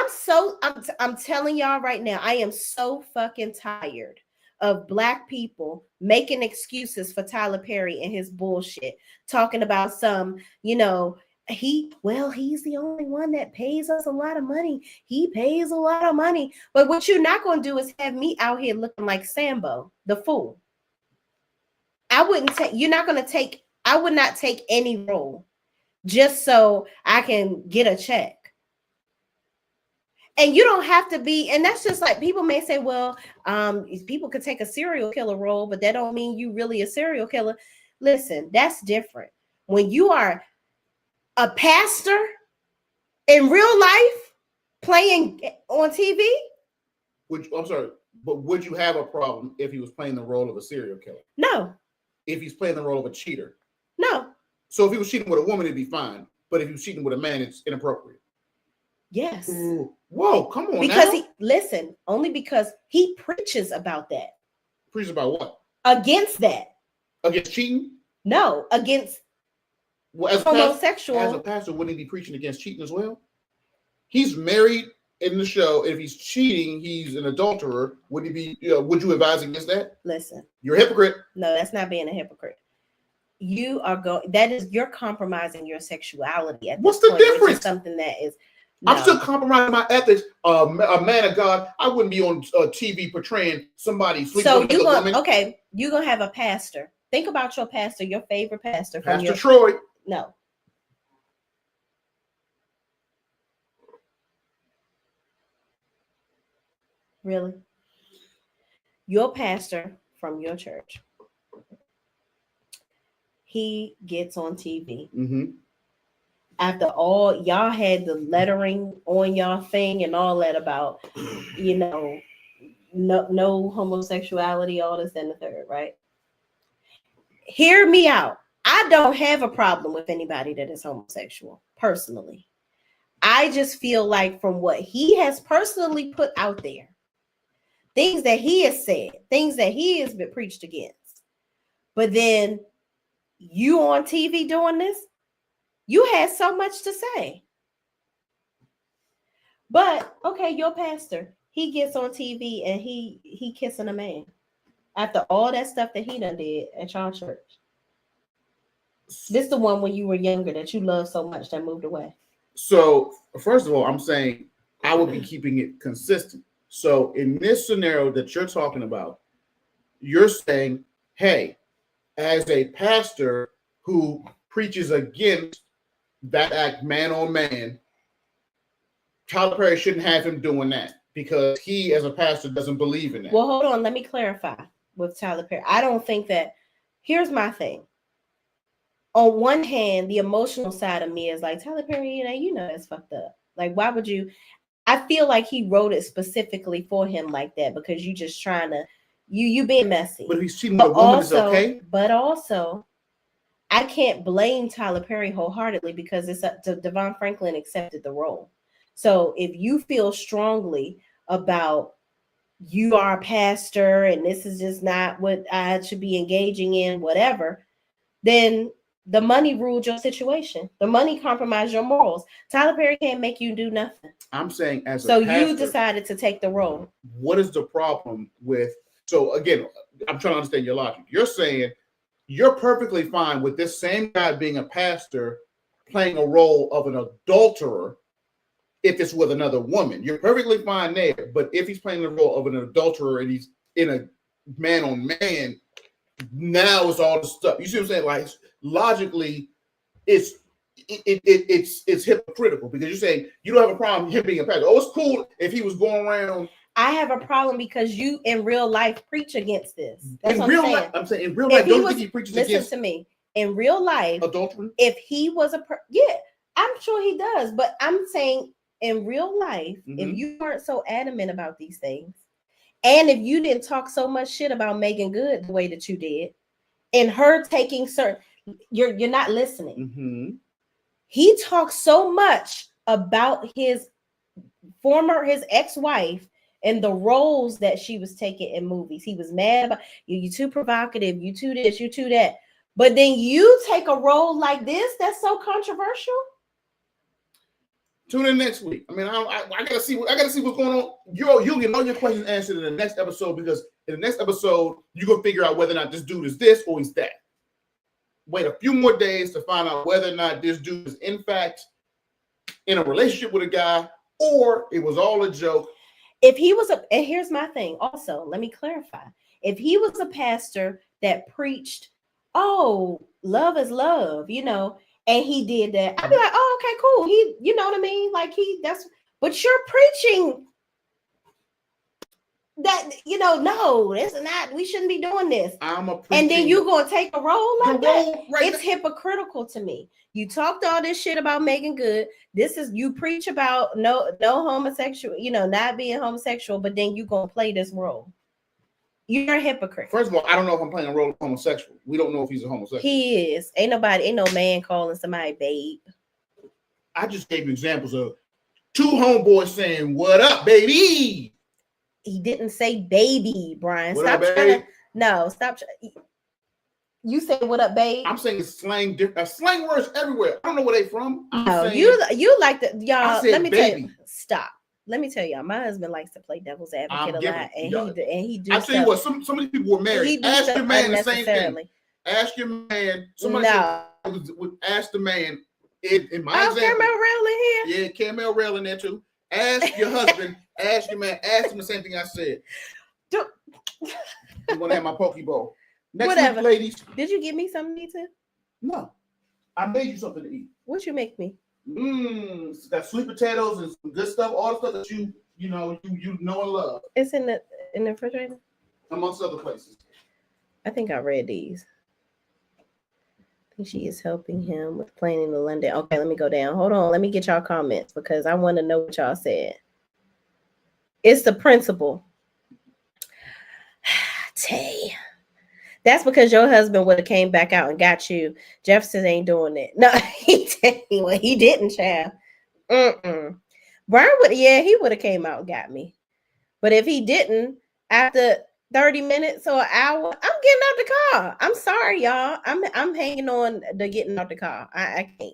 I'm telling y'all right now, I am so fucking tired of Black people making excuses for Tyler Perry and his bullshit, talking about some, he's the only one that pays us a lot of money. He pays a lot of money. But what you're not going to do is have me out here looking like Sambo, the fool. I would not take any role just so I can get a check. And you don't have to be, and that's just like, people may say, well, people could take a serial killer role, but that don't mean you really a serial killer. Listen, that's different. When you are a pastor in real life playing on TV. I'm sorry, but would you have a problem if he was playing the role of a serial killer? No. If he's playing the role of a cheater? No. So if he was cheating with a woman, it'd be fine. But if he was cheating with a man, it's inappropriate. Yes. Ooh. Whoa, come on. Only because he preaches about that. Preaches about what? Against that. Against cheating? No, against homosexual. As a pastor, wouldn't he be preaching against cheating as well? He's married in the show. If he's cheating, he's an adulterer. Would he be? Would you advise against that? Listen, you're a hypocrite. No, that's not being a hypocrite. You're compromising your sexuality. What's the difference? Something that is. No. I'm still compromising my ethics. A man of God, I wouldn't be on TV portraying somebody sleeping with another woman. Okay, you're gonna have a pastor. Think about your pastor, your favorite pastor. Pastor Troy. No. Really? Your pastor from your church. He gets on TV. Mm-hmm. After all, y'all had the lettering on y'all thing and all that about, no homosexuality, all this and the third, right? Hear me out. I don't have a problem with anybody that is homosexual, personally. I just feel like from what he has personally put out there, things that he has said, things that he has been preached against, but then you on TV doing this, you had so much to say. But okay, your pastor, he gets on TV and he kissing a man after all that stuff that he done did at your church. This is the one when you were younger that you loved so much that moved away. So first of all, I'm saying I would be keeping it consistent. So in this scenario that you're talking about, you're saying, hey, as a pastor who preaches against that act man on man, Tyler Perry shouldn't have him doing that because he, as a pastor, doesn't believe in that. Well, hold on. Let me clarify with Tyler Perry. I don't think that. Here's my thing. On one hand, the emotional side of me is like, Tyler Perry, you know that's fucked up. Like, why would you? I feel like he wrote it specifically for him like that because you just trying to, you being messy. But if he's cheating with a woman, it's okay. But also, I can't blame Tyler Perry wholeheartedly because it's up to Devon Franklin accepted the role. So if you feel strongly about you are a pastor and this is just not what I should be engaging in, whatever, then the money ruled your situation. The money compromised your morals. Tyler Perry can't make you do nothing. I'm saying as a pastor, pastor, you decided to take the role. What is the problem with, so again, I'm trying to understand your logic. You're saying you're perfectly fine with this same guy being a pastor playing a role of an adulterer if it's with another woman. You're perfectly fine there. But if he's playing the role of an adulterer and he's in a man on man, now it's all the stuff. You see what I'm saying? Like logically, it's hypocritical because you're saying you don't have a problem him being a pastor. Oh, it's cool if he was going around. I have a problem because you in real life preach against this. That's in what real I'm saying. life, I'm saying in real life, don't think he preaches listen against to me. In real life, adultery. If he was yeah, I'm sure he does. But I'm saying in real life, if you weren't so adamant about these things, and if you didn't talk so much shit about Megan Good the way that you did, and her taking certain, you're not listening. He talks so much about his ex-wife and the roles that she was taking in movies. He was mad about you too provocative, you too this, you too that. But then you take a role like this that's so controversial. Tune in next week. I mean, I gotta see what's going on. You'll get all your questions answered in the next episode because in the next episode you're gonna figure out whether or not this dude is this or he's that. Wait a few more days to find out whether or not this dude is in fact in a relationship with a guy or it was all a joke. If he was and here's my thing also, let me clarify. If he was a pastor that preached, oh, love is love, and he did that, I'd be like, oh, okay, cool. He, you know what I mean? Like but you're preaching that, no, this is not, we shouldn't be doing this. And then you're going to take a role like that. It's hypocritical to me. You talked all this shit about Megan Good. You preach about no homosexual, not being homosexual, but then you going to play this role. You're a hypocrite. First of all, I don't know if I'm playing a role of homosexual. We don't know if he's a homosexual. He is. Ain't no man calling somebody babe. I just gave you examples of two homeboys saying, "What up, baby?" He didn't say baby, Brian. What stop up, trying to. No, stop. You say what up, babe? I'm saying it's slang. Slang words everywhere. I don't know where they from. No, you like the y'all. Let me baby. tell you. Stop. Let me tell y'all. My husband likes to play devil's advocate a lot, and he do. I tell you what. Some of these people were married. Ask your man the same thing. Ask your man. Somebody would ask the man. In my example, Caramel Rail in here. Yeah, Caramel Rail in there too. Ask your husband. Ask your man. Ask him the same thing I said. I'm gonna have my Pokeball. Next week, ladies. Did you give me something to eat too? No, I made you something to eat. What you make me? Got sweet potatoes and some good stuff. All the stuff that you know and love. It's in the refrigerator. Amongst other places. I think I read these. I think she is helping him with planning the London. Okay, let me go down. Hold on. Let me get y'all comments because I want to know what y'all said. It's the principal. Tay. That's because your husband would have came back out and got you. Jefferson ain't doing it. No, he didn't, child. Brian he would have came out and got me. But if he didn't, after 30 minutes or an hour, I'm getting out the car. I'm sorry, y'all. I'm hanging on to getting out the car. I can't.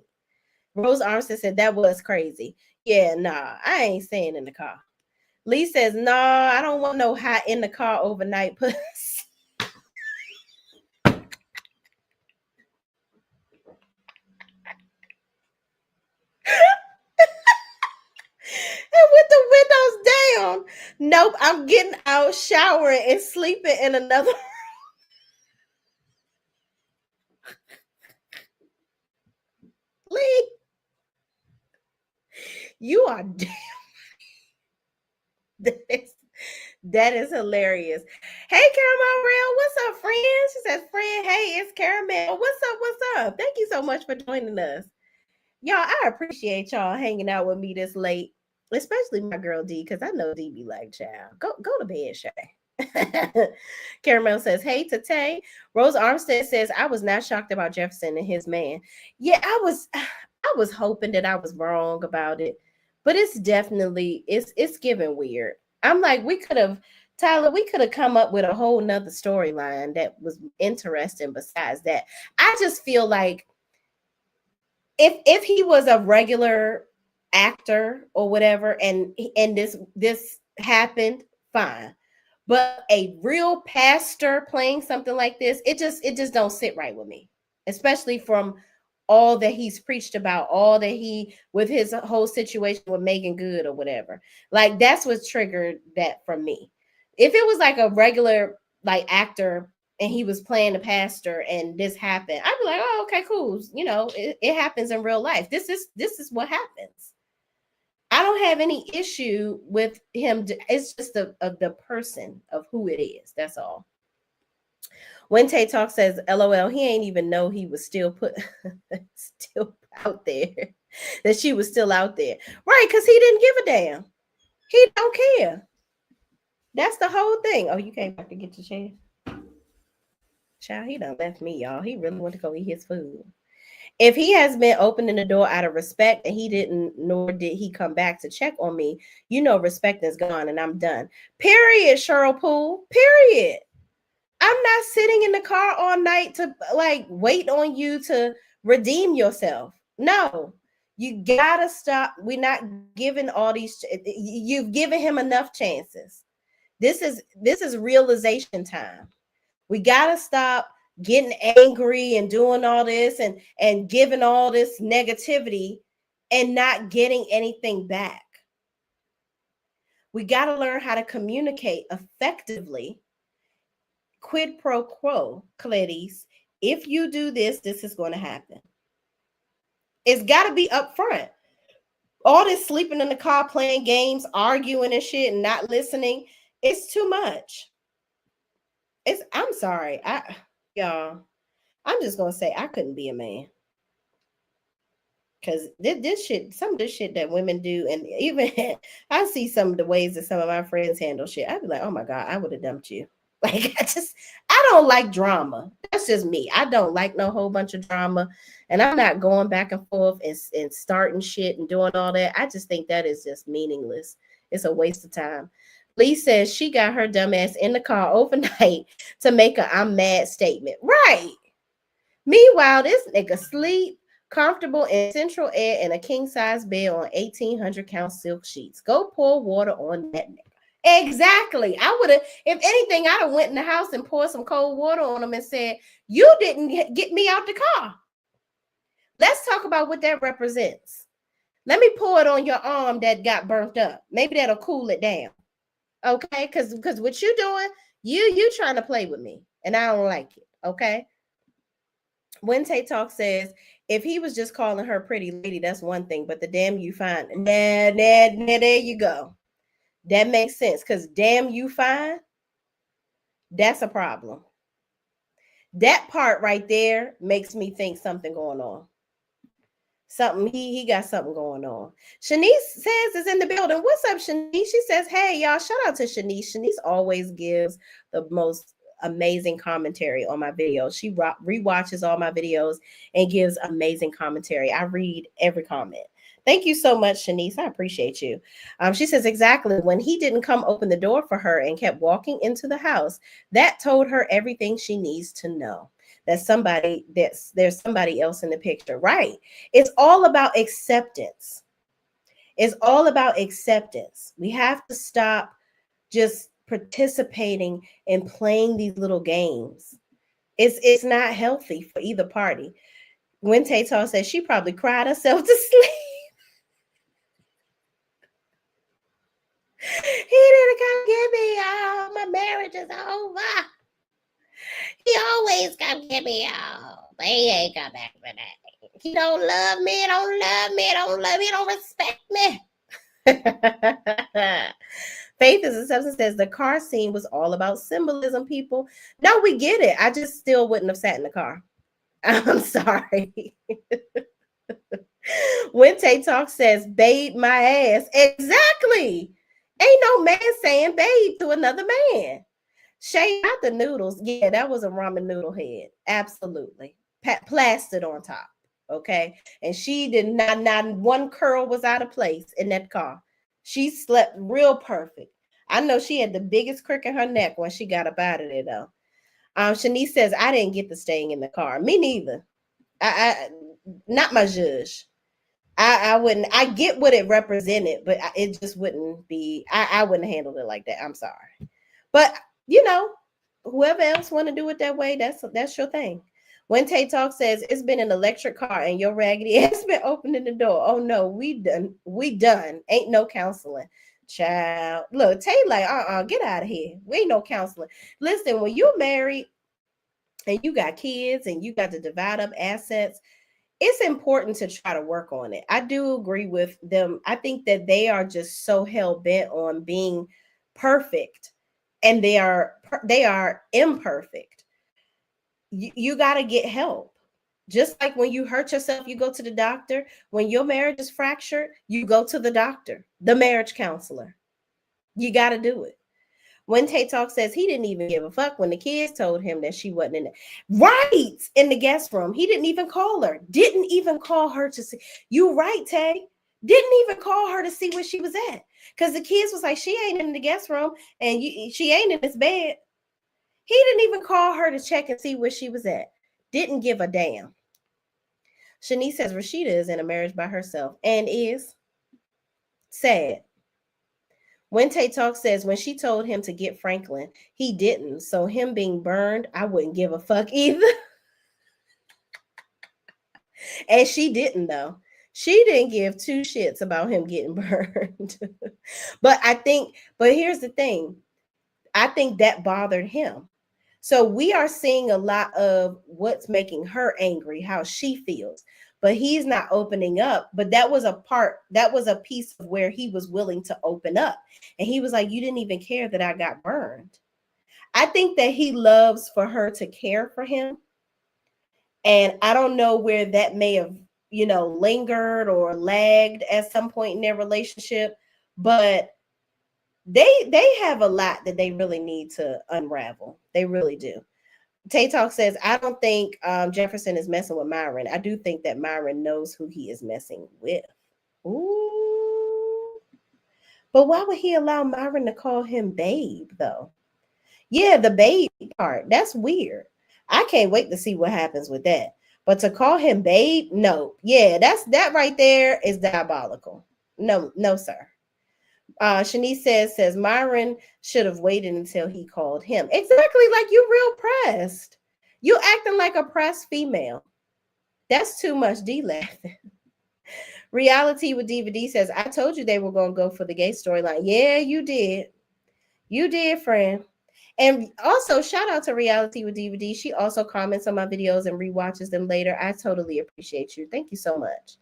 Rose Armstead said that was crazy. Yeah, nah, I ain't staying in the car. Lee says, nah, I don't want no hot in the car overnight pussy. And with the down. Nope, I'm getting out, showering, and sleeping in another. Lee, you are damn. That is hilarious. Hey, Caramel Real, what's up, friend? She says, friend, hey, it's Caramel. What's up? What's up? Thank you so much for joining us. Y'all, I appreciate y'all hanging out with me this late, especially my girl D, because I know D be like, child, go to bed, Shay. Caramel says, hey, Tate. Rose Armstead says, I was not shocked about Jefferson and his man. Yeah, I was hoping that I was wrong about it, but it's definitely, it's giving weird. I'm like, Tyler, we could have come up with a whole nother storyline that was interesting besides that. I just feel like if he was a regular actor or whatever, and this happened, fine. But a real pastor playing something like this, it just don't sit right with me, especially from all that he's preached about, all that he with his whole situation with Megan Good or whatever. Like that's what triggered that from me. If it was like a regular like actor and he was playing the pastor and this happened, I'd be like, oh, okay, cool. You know, it happens in real life. This is what happens. I don't have any issue with him. It's just the person of who it is. That's all. When Tay Talk says, LOL, he ain't even know he was still still out there, that she was still out there. Right, because he didn't give a damn. He don't care. That's the whole thing. Oh, you came back to get your chair? Child, he done left me, y'all. He really went to go eat his food. If he has been opening the door out of respect and he didn't, nor did he come back to check on me, you know respect is gone and I'm done. Period, Cheryl Poole. Period. I'm not sitting in the car all night to like wait on you to redeem yourself. No, you gotta stop. We're not giving all these. You've given him enough chances. This is realization time. We gotta stop getting angry and doing all this and giving all this negativity and not getting anything back. We gotta learn how to communicate effectively. Quid pro quo, ladies. If you do this, this is going to happen. It's got to be upfront. All this sleeping in the car, playing games, arguing and shit, and not listening, it's too much. I'm sorry. Y'all, I'm just going to say I couldn't be a man. Because this shit, some of this shit that women do, and even I see some of the ways that some of my friends handle shit, I'd be like, oh my God, I would have dumped you. Like, I don't like drama. That's just me. I don't like no whole bunch of drama. And I'm not going back and forth and starting shit and doing all that. I just think that is just meaningless. It's a waste of time. Lee says she got her dumb ass in the car overnight to make a I'm mad statement. Right. Meanwhile, this nigga sleep comfortable in central air in a king-size bed on 1,800 count silk sheets. Go pour water on that nigga. Exactly. I would have, if anything, I'd have went in the house and poured some cold water on him and said, you didn't get me out the car. Let's talk about what that represents. Let me pour it on your arm that got burnt up. Maybe that'll cool it down. Okay? Because what you doing, you trying to play with me. And I don't like it. Okay? When Tay Talk says, if he was just calling her pretty lady, that's one thing. But the damn you fine. Nah, there you go. That makes sense, because damn you fine, that's a problem. That part right there makes me think something going on. Something, he got something going on. Shanice says is in the building. What's up, Shanice? She says, hey, y'all, shout out to Shanice. Shanice always gives the most amazing commentary on my videos. She rewatches all my videos and gives amazing commentary. I read every comment. Thank you so much, Shanice. I appreciate you. She says, exactly. When he didn't come open the door for her and kept walking into the house, that told her everything she needs to know. There's somebody else in the picture. Right. It's all about acceptance. It's all about acceptance. We have to stop just participating in playing these little games. It's not healthy for either party. When Tay-Taw says she probably cried herself to sleep. He marriage is over. He always come get me out, but he ain't come back today. He don't love me, don't respect me. Faith is a substance says the car scene was all about symbolism, people. No, we get it. I just still wouldn't have sat in the car. I'm sorry. When Tay Talk says, babe my ass. Exactly. Ain't no man saying babe to another man. Shay, not the noodles. Yeah, that was a ramen noodle head. Absolutely. Plastered on top. Okay. And she did not one curl was out of place in that car. She slept real perfect. I know she had the biggest crick in her neck when she got up out of there, though. Shanice says, I didn't get the staying in the car. Me neither. I not my judge. I wouldn't. I get what it represented, but it just wouldn't be. I wouldn't handle it like that. I'm sorry, but you know, whoever else want to do it that way, that's your thing. When Tay Talk says it's been an electric car and your raggedy ass been opening the door. Oh no, we done. Ain't no counseling, child. Look, Tay like, get out of here. We ain't no counseling. Listen, when you're married and you got kids and you got to divide up assets, it's important to try to work on it. I do agree with them. I think that they are just so hell bent on being perfect, and they are imperfect. You got to get help. Just like when you hurt yourself, you go to the doctor. When your marriage is fractured, you go to the doctor, the marriage counselor. You got to do it. When Tay Talk says he didn't even give a fuck when the kids told him that she wasn't in it. Right, in the guest room. He didn't even call her. Didn't even call her to see. You right, Tay. Didn't even call her to see where she was at. Because the kids was like, she ain't in the guest room and she ain't in this bed. He didn't even call her to check and see where she was at. Didn't give a damn. Shanice says Rashida is in a marriage by herself and is sad. When Tay Talk says when she told him to get Franklin, he didn't. So him being burned, I wouldn't give a fuck either. And she didn't, though. She didn't give two shits about him getting burned. But here's the thing. I think that bothered him. So we are seeing a lot of what's making her angry, how she feels. But he's not opening up. But that was a piece of where he was willing to open up. And he was like, you didn't even care that I got burned. I think that he loves for her to care for him. And I don't know where that may have, lingered or lagged at some point in their relationship. But they have a lot that they really need to unravel. They really do. Tay Talk says, I don't think Jefferson is messing with Myron. I do think that Myron knows who he is messing with. Ooh. But why would he allow Myron to call him babe, though? Yeah, the babe part. That's weird. I can't wait to see what happens with that. But to call him babe, no. Yeah, that right there is diabolical. No, sir. Shanice says Myron should have waited until he called him. Exactly, like you real pressed. You acting like a pressed female. That's too much. D laughing. Reality with DVD says, I told you they were going to go for the gay storyline. Yeah, you did. You did, friend. And also, shout out to Reality with DVD. She also comments on my videos and rewatches them later. I totally appreciate you. Thank you so much.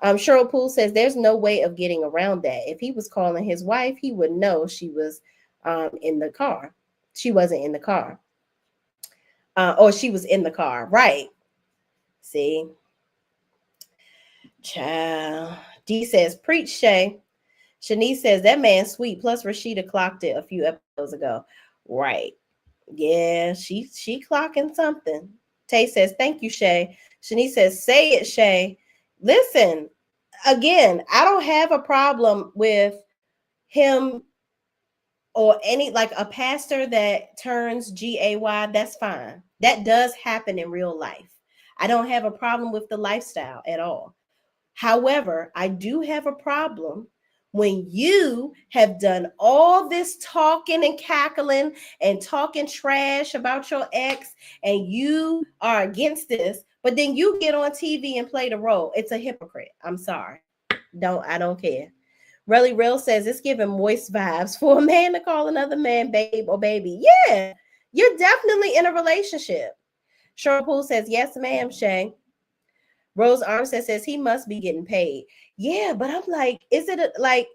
Cheryl Poole says there's no way of getting around that. If he was calling his wife, he would know she was in the car. She wasn't in the car. Or she was in the car. Right. See? Child. D says, preach, Shay. Shanice says, that man's sweet. Plus, Rashida clocked it a few episodes ago. Right. Yeah, she clocking something. Tay says, thank you, Shay. Shanice says, say it, Shay. Listen, again, I don't have a problem with him or any, like a pastor that turns GAY. That's fine. That does happen in real life. I don't have a problem with the lifestyle at all. However, I do have a problem when you have done all this talking and cackling and talking trash about your ex and you are against this, but then you get on TV and play the role. It's a hypocrite. I'm sorry. I don't care. Really Real says it's giving moist vibes for a man to call another man babe or baby. Yeah, you're definitely in a relationship. Cheryl Poole says, yes, ma'am, Shay. Rose Armstead says he must be getting paid. Yeah, but I'm like, is it like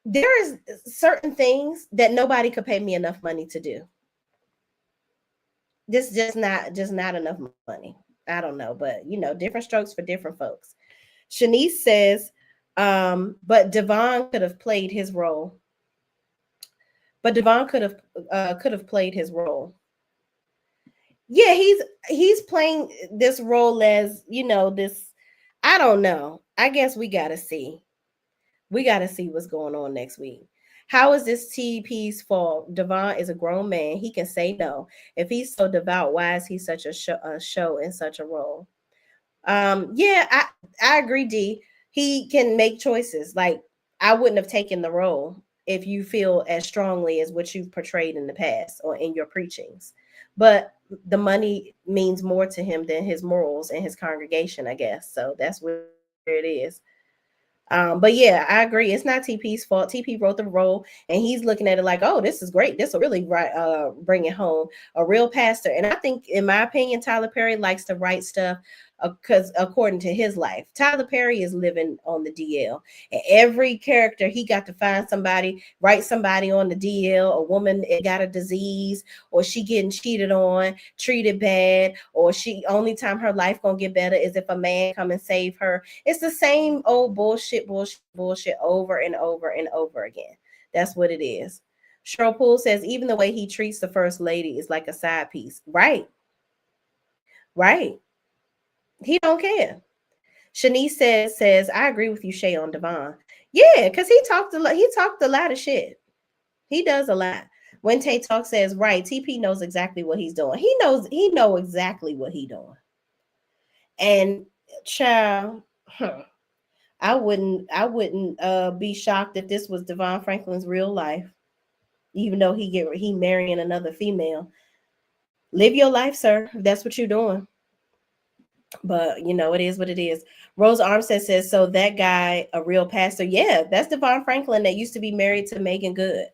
there is certain things that nobody could pay me enough money to do. This just not enough money. I don't know, but different strokes for different folks. Shanice says, but Devon could have played his role. But Devon could have played his role. Yeah, he's playing this role as this. I don't know. I guess we gotta see. We gotta see what's going on next week. How is this TP's fault? Devon is a grown man. He can say no. If he's so devout, why is he such a show in such a role? Yeah, I agree, D. He can make choices. Like, I wouldn't have taken the role if you feel as strongly as what you've portrayed in the past or in your preachings. But the money means more to him than his morals and his congregation, I guess. So that's where it is. But yeah, I agree. It's not TP's fault. TP wrote the role, and he's looking at it like, "Oh, this is great. This will really bring it home." A real pastor, and I think, in my opinion, Tyler Perry likes to write stuff because, according to his life, Tyler Perry is living on the DL, and every character he got to find somebody, write somebody on the DL. A woman got a disease, or she getting cheated on, treated bad, or she only time her life gonna get better is if a man come and save her. It's the same old bullshit over and over and over again. That's what it is. Cheryl Poole says even the way he treats the first lady is like a side piece. Right. He don't care. Shanice says I agree with you, Shay, on Devon. Yeah, because he talked a lot of shit. He does a lot. When Tay Talk says, right, TP knows exactly what he's doing. He knows exactly what he's doing. And child, I wouldn't be shocked if this was Devon Franklin's real life, even though he marrying another female. Live your life, sir, if that's what you're doing. But it is what it is. Rose Armstead says, so that guy a real pastor? Yeah, that's Devon Franklin that used to be married to Megan Good.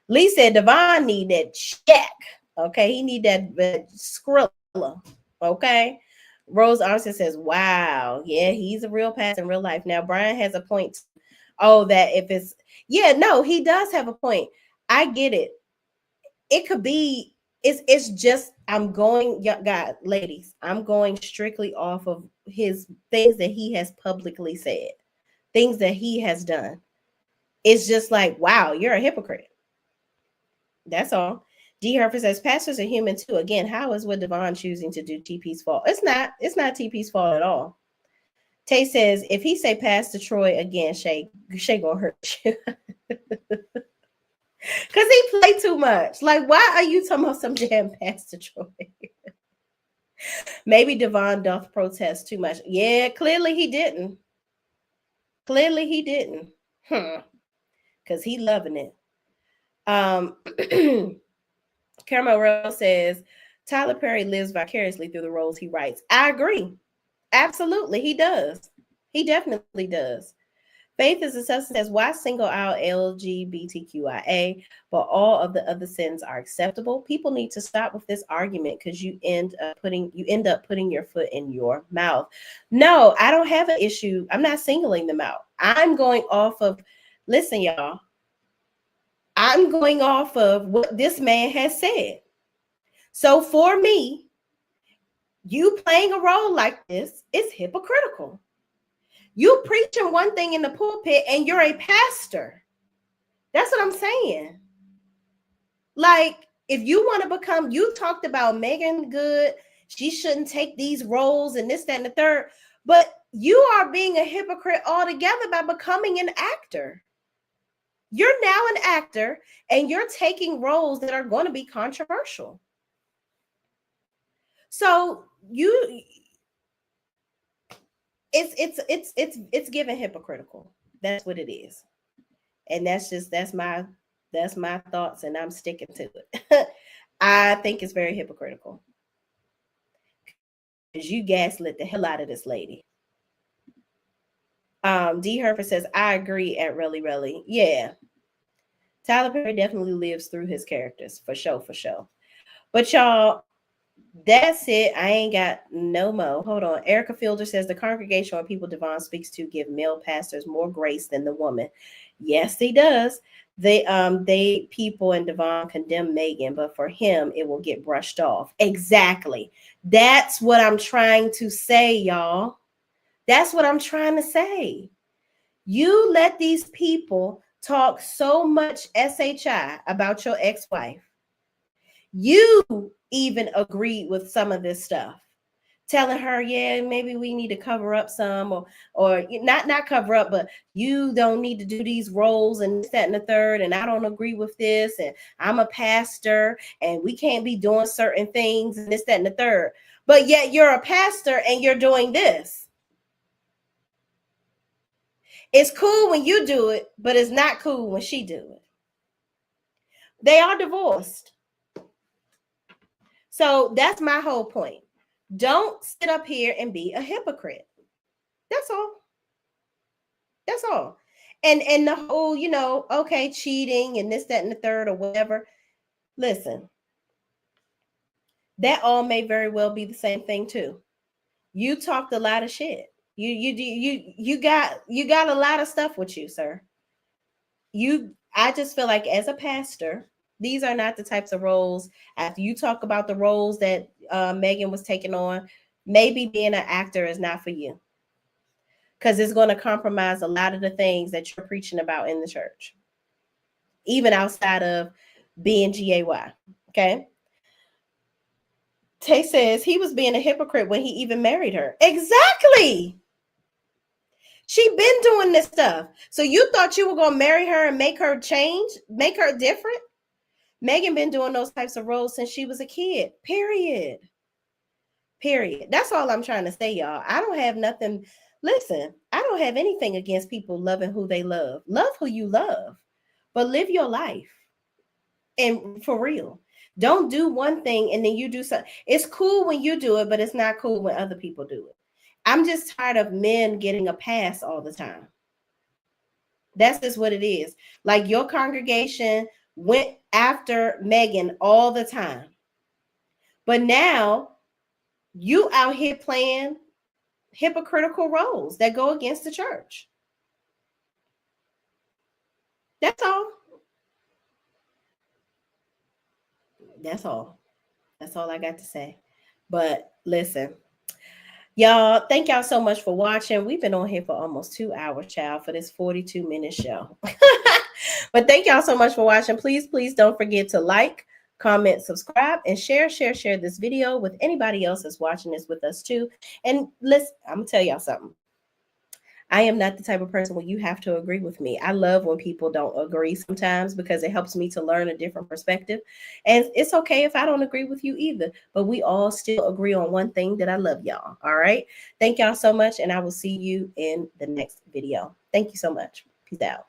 Lee said Devon need that check. Okay, he need that Skrilla. Okay. Rose Armstead says, wow, yeah, he's a real pastor in real life. Now Brian has a point. Oh, that if it's no, he does have a point. I get it. It could be it's just I'm going, God, ladies, I'm going strictly off of his things that he has publicly said, things that he has done. It's just like, wow, you're a hypocrite. That's all. D. Herfer says pastors are human too. Again, how is what Devon choosing to do TP's fault? It's not TP's fault at all. Tay says if he say Pastor Troy again, Shay gonna hurt you. Because he played too much. Like, why are you talking about some damn Pastor Troy? Maybe Devon doth protest too much. Yeah, clearly he didn't. Because he loving it. Caramel Rose says, Tyler Perry lives vicariously through the roles he writes. I agree. Absolutely, he does. He definitely does. Faith is a substance says, why single out LGBTQIA, but all of the other sins are acceptable? People need to stop with this argument because you end up putting your foot in your mouth. No, I don't have an issue. I'm not singling them out. I'm going off of, listen, y'all, I'm going off of what this man has said. So for me, you playing a role like this is hypocritical. You preaching one thing in the pulpit and you're a pastor. That's what I'm saying. Like, if you want to become, you talked about Megan Good, she shouldn't take these roles and this, that, and the third, but you are being a hypocrite altogether by becoming an actor. You're now an actor and you're taking roles that are going to be controversial. So it's given hypocritical. That's what it is. And that's my thoughts, and I'm sticking to it. I think it's very hypocritical. Because you gaslit the hell out of this lady. D. Herford says, I agree at really. Yeah. Tyler Perry definitely lives through his characters, for sure. But y'all, that's it. I ain't got no more. Hold on. Erica Fielder says the congregation or people Devon speaks to give male pastors more grace than the woman. Yes, he does. They people in Devon condemn Megan, but for him, it will get brushed off. Exactly. That's what I'm trying to say, y'all. That's what I'm trying to say. You let these people talk so much SHI about your ex-wife. You even agreed with some of this stuff, telling her, yeah, maybe we need to cover up some, or not cover up, but you don't need to do these roles and this, that, and the third, and I don't agree with this, and I'm a pastor, and we can't be doing certain things, and this, that, and the third. But yet you're a pastor and you're doing this. It's cool when you do it, but it's not cool when she do it. They are divorced. So that's my whole point. Don't sit up here and be a hypocrite. That's all. That's all. And the whole, okay, cheating and this, that, and the third, or whatever. Listen, that all may very well be the same thing too. You talked a lot of shit. You got a lot of stuff with you, sir. I just feel like as a pastor, these are not the types of roles. After you talk about the roles that Megan was taking on, maybe being an actor is not for you, because it's going to compromise a lot of the things that you're preaching about in the church, even outside of being GAY. Okay. Tay says he was being a hypocrite when he even married her. Exactly. She been doing this stuff. So you thought you were going to marry her and make her change, make her different? Megan been doing those types of roles since she was a kid. Period. That's all I'm trying to say, y'all. I don't have nothing. Listen, I don't have anything against people loving who they love. Love who you love, but live your life. And for real, don't do one thing and then you do something. It's cool when you do it, but it's not cool when other people do it. I'm just tired of men getting a pass all the time. That's just what it is. Like your congregation went after Megan all the time. But now you out here playing hypocritical roles that go against the church. That's all. That's all. That's all I got to say. But listen, y'all, thank y'all so much for watching. We've been on here for almost 2 hours, child, for this 42-minute show. But thank y'all so much for watching. Please don't forget to like, comment, subscribe, and share this video with anybody else that's watching this with us too. And listen, I'm gonna tell y'all something. I am not the type of person where you have to agree with me. I love when people don't agree sometimes, because it helps me to learn a different perspective. And it's okay if I don't agree with you either, but we all still agree on one thing, that I love y'all. All right. Thank y'all so much. And I will see you in the next video. Thank you so much. Peace out.